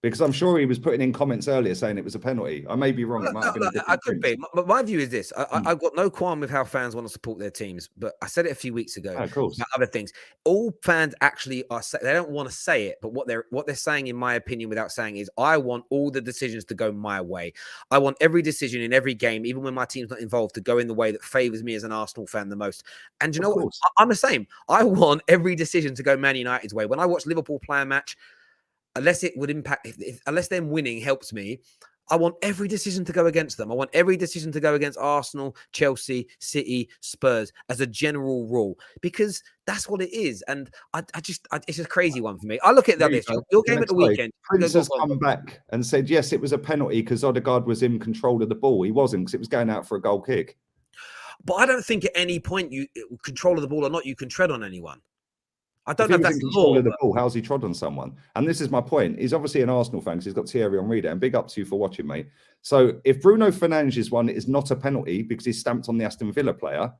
Because I'm sure he was putting in comments earlier saying it was a penalty. I may be wrong. It might have been I could be. But my view is this. I've got no qualm with how fans want to support their teams. But I said it a few weeks ago about other things. All fans actually are, they don't want to say it, but what they're saying, in my opinion, without saying, is I want all the decisions to go my way. I want every decision in every game, even when my team's not involved, to go in the way that favours me as an Arsenal fan the most. And you know what? I'm the same. I want every decision to go Man United's way. When I watch Liverpool play a match, unless it would impact, unless them winning helps me, I want every decision to go against them. I want every decision to go against Arsenal, Chelsea, City, Spurs as a general rule, because that's what it is. And it's a crazy one for me. I look at this. Your game at the weekend. Prince has come back and said, yes, it was a penalty because Odegaard was in control of the ball. He wasn't, because it was going out for a goal kick. But I don't think at any point, you control of the ball or not, you can tread on anyone. I don't know if that's the law. Of the ball, how's he trod on someone? And this is my point. He's obviously an Arsenal fan because he's got Thierry Henry there. And big up to you for watching, mate. So if Bruno Fernandes' one is not a penalty because he's stamped on the Aston Villa player,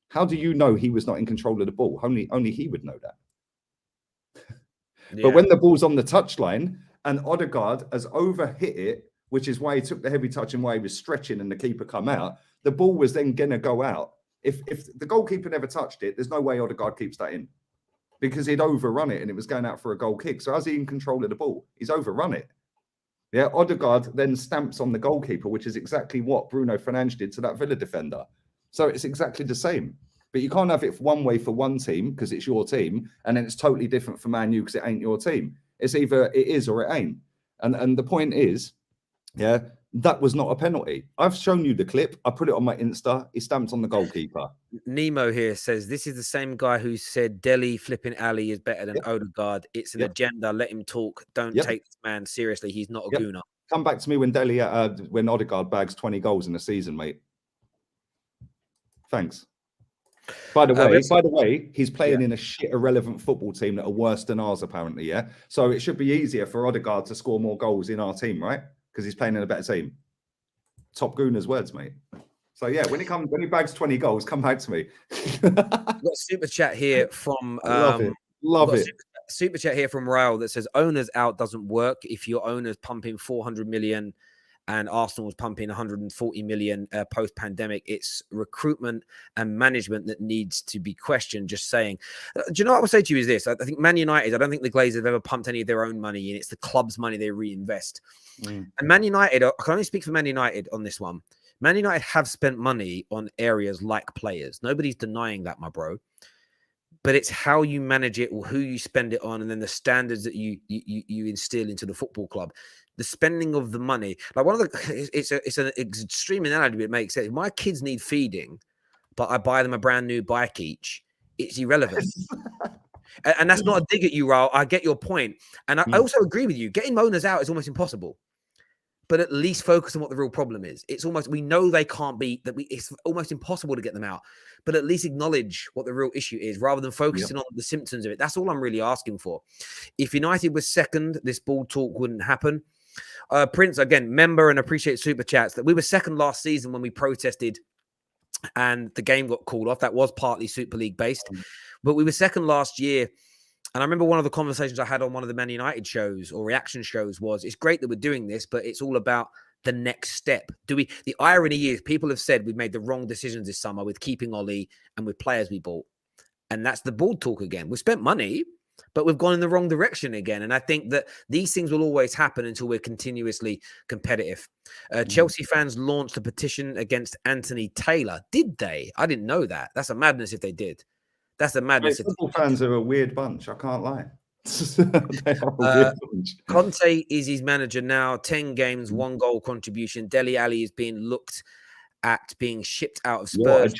how do you know he was not in control of the ball? Only he would know that. But when the ball's on the touchline and Odegaard has overhit it, which is why he took the heavy touch and why he was stretching and the keeper come out, the ball was then going to go out. If the goalkeeper never touched it, there's no way Odegaard keeps that in, because he'd overrun it and it was going out for a goal kick. So how's he in control of the ball? He's overrun it. Yeah, Odegaard then stamps on the goalkeeper, which is exactly what Bruno Fernandes did to that Villa defender. So it's exactly the same. But you can't have it one way for one team because it's your team, and then it's totally different for Man U because it ain't your team. It's either it is or it ain't. And the point is, yeah, that was not a penalty. I've shown you the clip. I put it on my Insta. He stamped on the goalkeeper. Nemo here says this is the same guy who said Delhi flipping Ali is better than Odegaard. It's an agenda. Let him talk. Don't take this man seriously. He's not a gooner. Come back to me when when Odegaard bags 20 goals in a season, mate. Thanks. By the way, he's playing in a shit irrelevant football team that are worse than ours, apparently. Yeah. So it should be easier for Odegaard to score more goals in our team, right? Because he's playing in a better team. Top Gooner's words, mate. So yeah, when he bags 20 goals, come back to me. We've got a super chat here from love it. Super chat here from Ralf that says owners out doesn't work if your owner's pumping 400 million and Arsenal's pumping 140 million post-pandemic. It's recruitment and management that needs to be questioned. Just saying. Do you know what I would say to you is this? I think Man United, I don't think the Glazers have ever pumped any of their own money in. It's the club's money they reinvest. And Man United, I can only speak for Man United on this one. Man United have spent money on areas like players. Nobody's denying that, my bro. But it's how you manage it or who you spend it on, and then the standards that you instill into the football club. The spending of the money, like it's an extreme analogy, but it makes sense. My kids need feeding, but I buy them a brand new bike each. It's irrelevant. And that's not a dig at you, Ralf. I get your point. And I also agree with you. Getting owners out is almost impossible. But at least focus on what the real problem is. It's almost, we know they can't be, it's almost impossible to get them out. But at least acknowledge what the real issue is rather than focusing on the symptoms of it. That's all I'm really asking for. If United was second, this ball talk wouldn't happen. Prince, again, member and appreciate super chats, that we were second last season when we protested and the game got called off. That was partly Super League based. But we were second last year. And I remember one of the conversations I had on one of the Man United shows or reaction shows was, it's great that we're doing this, but it's all about the next step. The irony is people have said we've made the wrong decisions this summer with keeping Ollie and with players we bought. And that's the board talk again. We've spent money, but we've gone in the wrong direction again. And I think that these things will always happen until we're continuously competitive. Chelsea fans launched a petition against Anthony Taylor. Did they? I didn't know that. That's a madness if they did. That's a madness. Football fans are a weird bunch. I can't lie. They are a weird bunch. Conte is his manager now. 10 games, 1 goal contribution. Dele Alli is being looked at being shipped out of Spurs.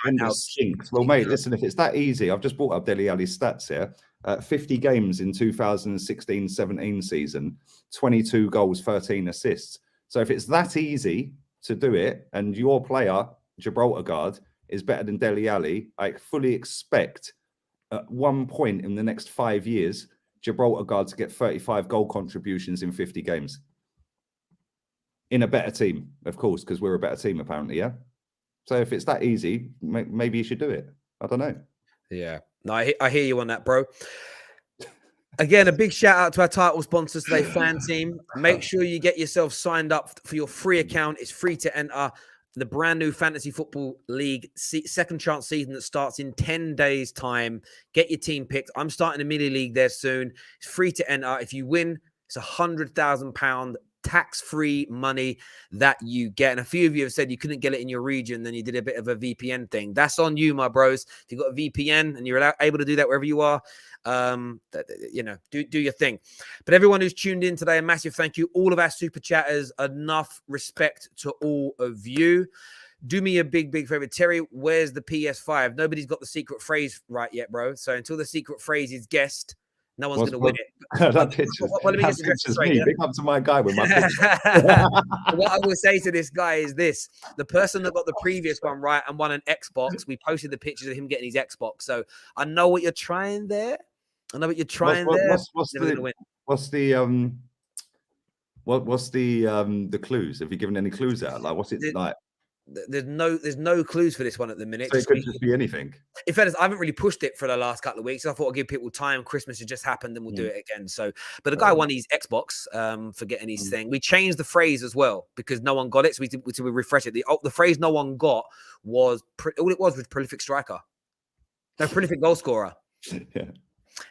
Well, mate, listen, if it's that easy, I've just brought up Dele Alli's stats here. 50 games in 2016-17 season, 22 goals, 13 assists. So if it's that easy to do it, and your player, Gibraltar guard, is better than Dele Alli, I fully expect at one point in the next 5 years, Gibraltar guard to get 35 goal contributions in 50 games. In a better team, of course, because we're a better team, apparently, yeah? So if it's that easy, maybe you should do it. I don't know. Yeah. No, I hear you on that, bro. Again, a big shout out to our title sponsors today, Fan Team. Make sure you get yourself signed up for your free account. It's free to enter the brand new Fantasy Football League second chance season that starts in 10 days' time. Get your team picked. I'm starting a mini league there soon. It's free to enter. If you win, it's £100,000 tax-free money that you get. And a few of you have said you couldn't get it in your region, then you did a bit of a VPN thing. That's on you, my bros. If you've got a VPN and you're able to do that wherever you are, do your thing. But everyone who's tuned in today, a massive thank you. All of our super chatters, enough respect to all of you. Do me a big favor. Terry, where's the PS5? Nobody's got the secret phrase right yet, bro. So until the secret phrase is guessed, no one's going to win it. That picture's me. Big up to my guy with my picture. What I will say to this guy is this. The person that got the previous one right and won an Xbox, we posted the pictures of him getting his Xbox. So I know what you're trying there. What's the clues? Have you given any clues out? Like, what's it like? There's no clues for this one at the minute. So it could just be anything. In fairness, I haven't really pushed it for the last couple of weeks. So I thought I'd give people time. Christmas has just happened, and we'll do it again. So, but the guy won his Xbox for getting his thing. We changed the phrase as well because no one got it. So we refresh it. The phrase no one got was all it was prolific striker, no prolific goal scorer. Yeah.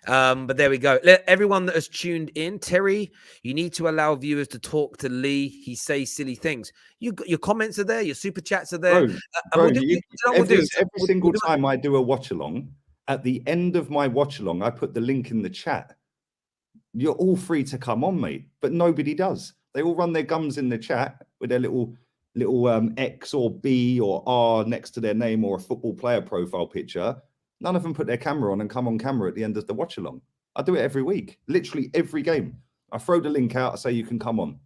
But there we go. Everyone that has tuned in, Terry, you need to allow viewers to talk to Lee. He says silly things. Your comments are there, your super chats are there. Every single time I do a watch along, at the end of my watch along, I put the link in the chat. You're all free to come on, mate, but nobody does. They all run their gums in the chat with their little X or B or R next to their name or a football player profile picture. None of them put their camera on and come on camera at the end of the watch along. I do it every week, literally every game. I throw the link out, I say you can come on.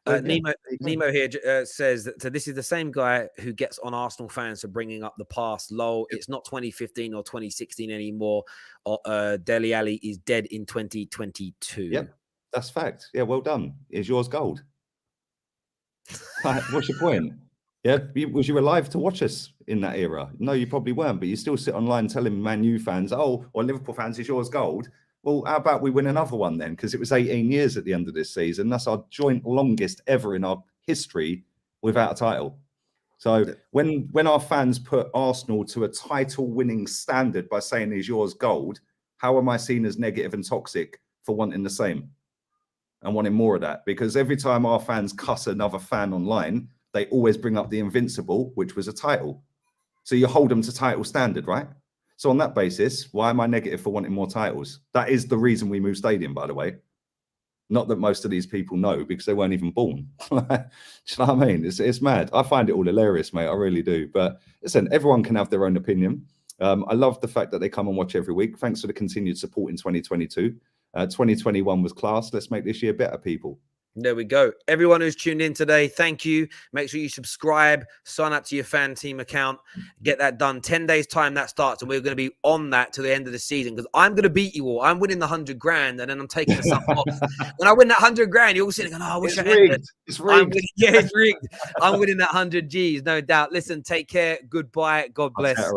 So, Nemo here says that so this is the same guy who gets on Arsenal fans for bringing up the past. Lol, it's not 2015 or 2016 anymore. Dele Alli is dead in 2022. Yep, that's fact. Yeah, well done. Is yours gold? What's your point? Yeah, was you alive to watch us in that era? No, you probably weren't, but you still sit online telling Man U fans, or Liverpool fans, is yours gold? Well, how about we win another one then? Because it was 18 years at the end of this season. That's our joint longest ever in our history without a title. So when our fans put Arsenal to a title-winning standard by saying is yours gold, how am I seen as negative and toxic for wanting the same and wanting more of that? Because every time our fans cuss another fan online, they always bring up the Invincible, which was a title. So you hold them to title standard, right? So on that basis, why am I negative for wanting more titles? That is the reason we moved stadium, by the way. Not that most of these people know because they weren't even born. Do you know what I mean? It's mad. I find it all hilarious, mate. I really do. But listen, everyone can have their own opinion. I love the fact that they come and watch every week. Thanks for the continued support in 2022. 2021 was class. Let's make this year better, people. There we go. Everyone who's tuned in today, thank you. Make sure you subscribe, sign up to your fan team account, get that done. 10 days time that starts, and we're going to be on that to the end of the season because I'm going to beat you all. I'm winning the 100 grand, and then I'm taking the sum off. When I win that 100 grand, you're all sitting going, oh, I wish I had it. It's rigged. Yeah, it's rigged. I'm winning that 100 G's, no doubt. Listen, take care. Goodbye. God bless.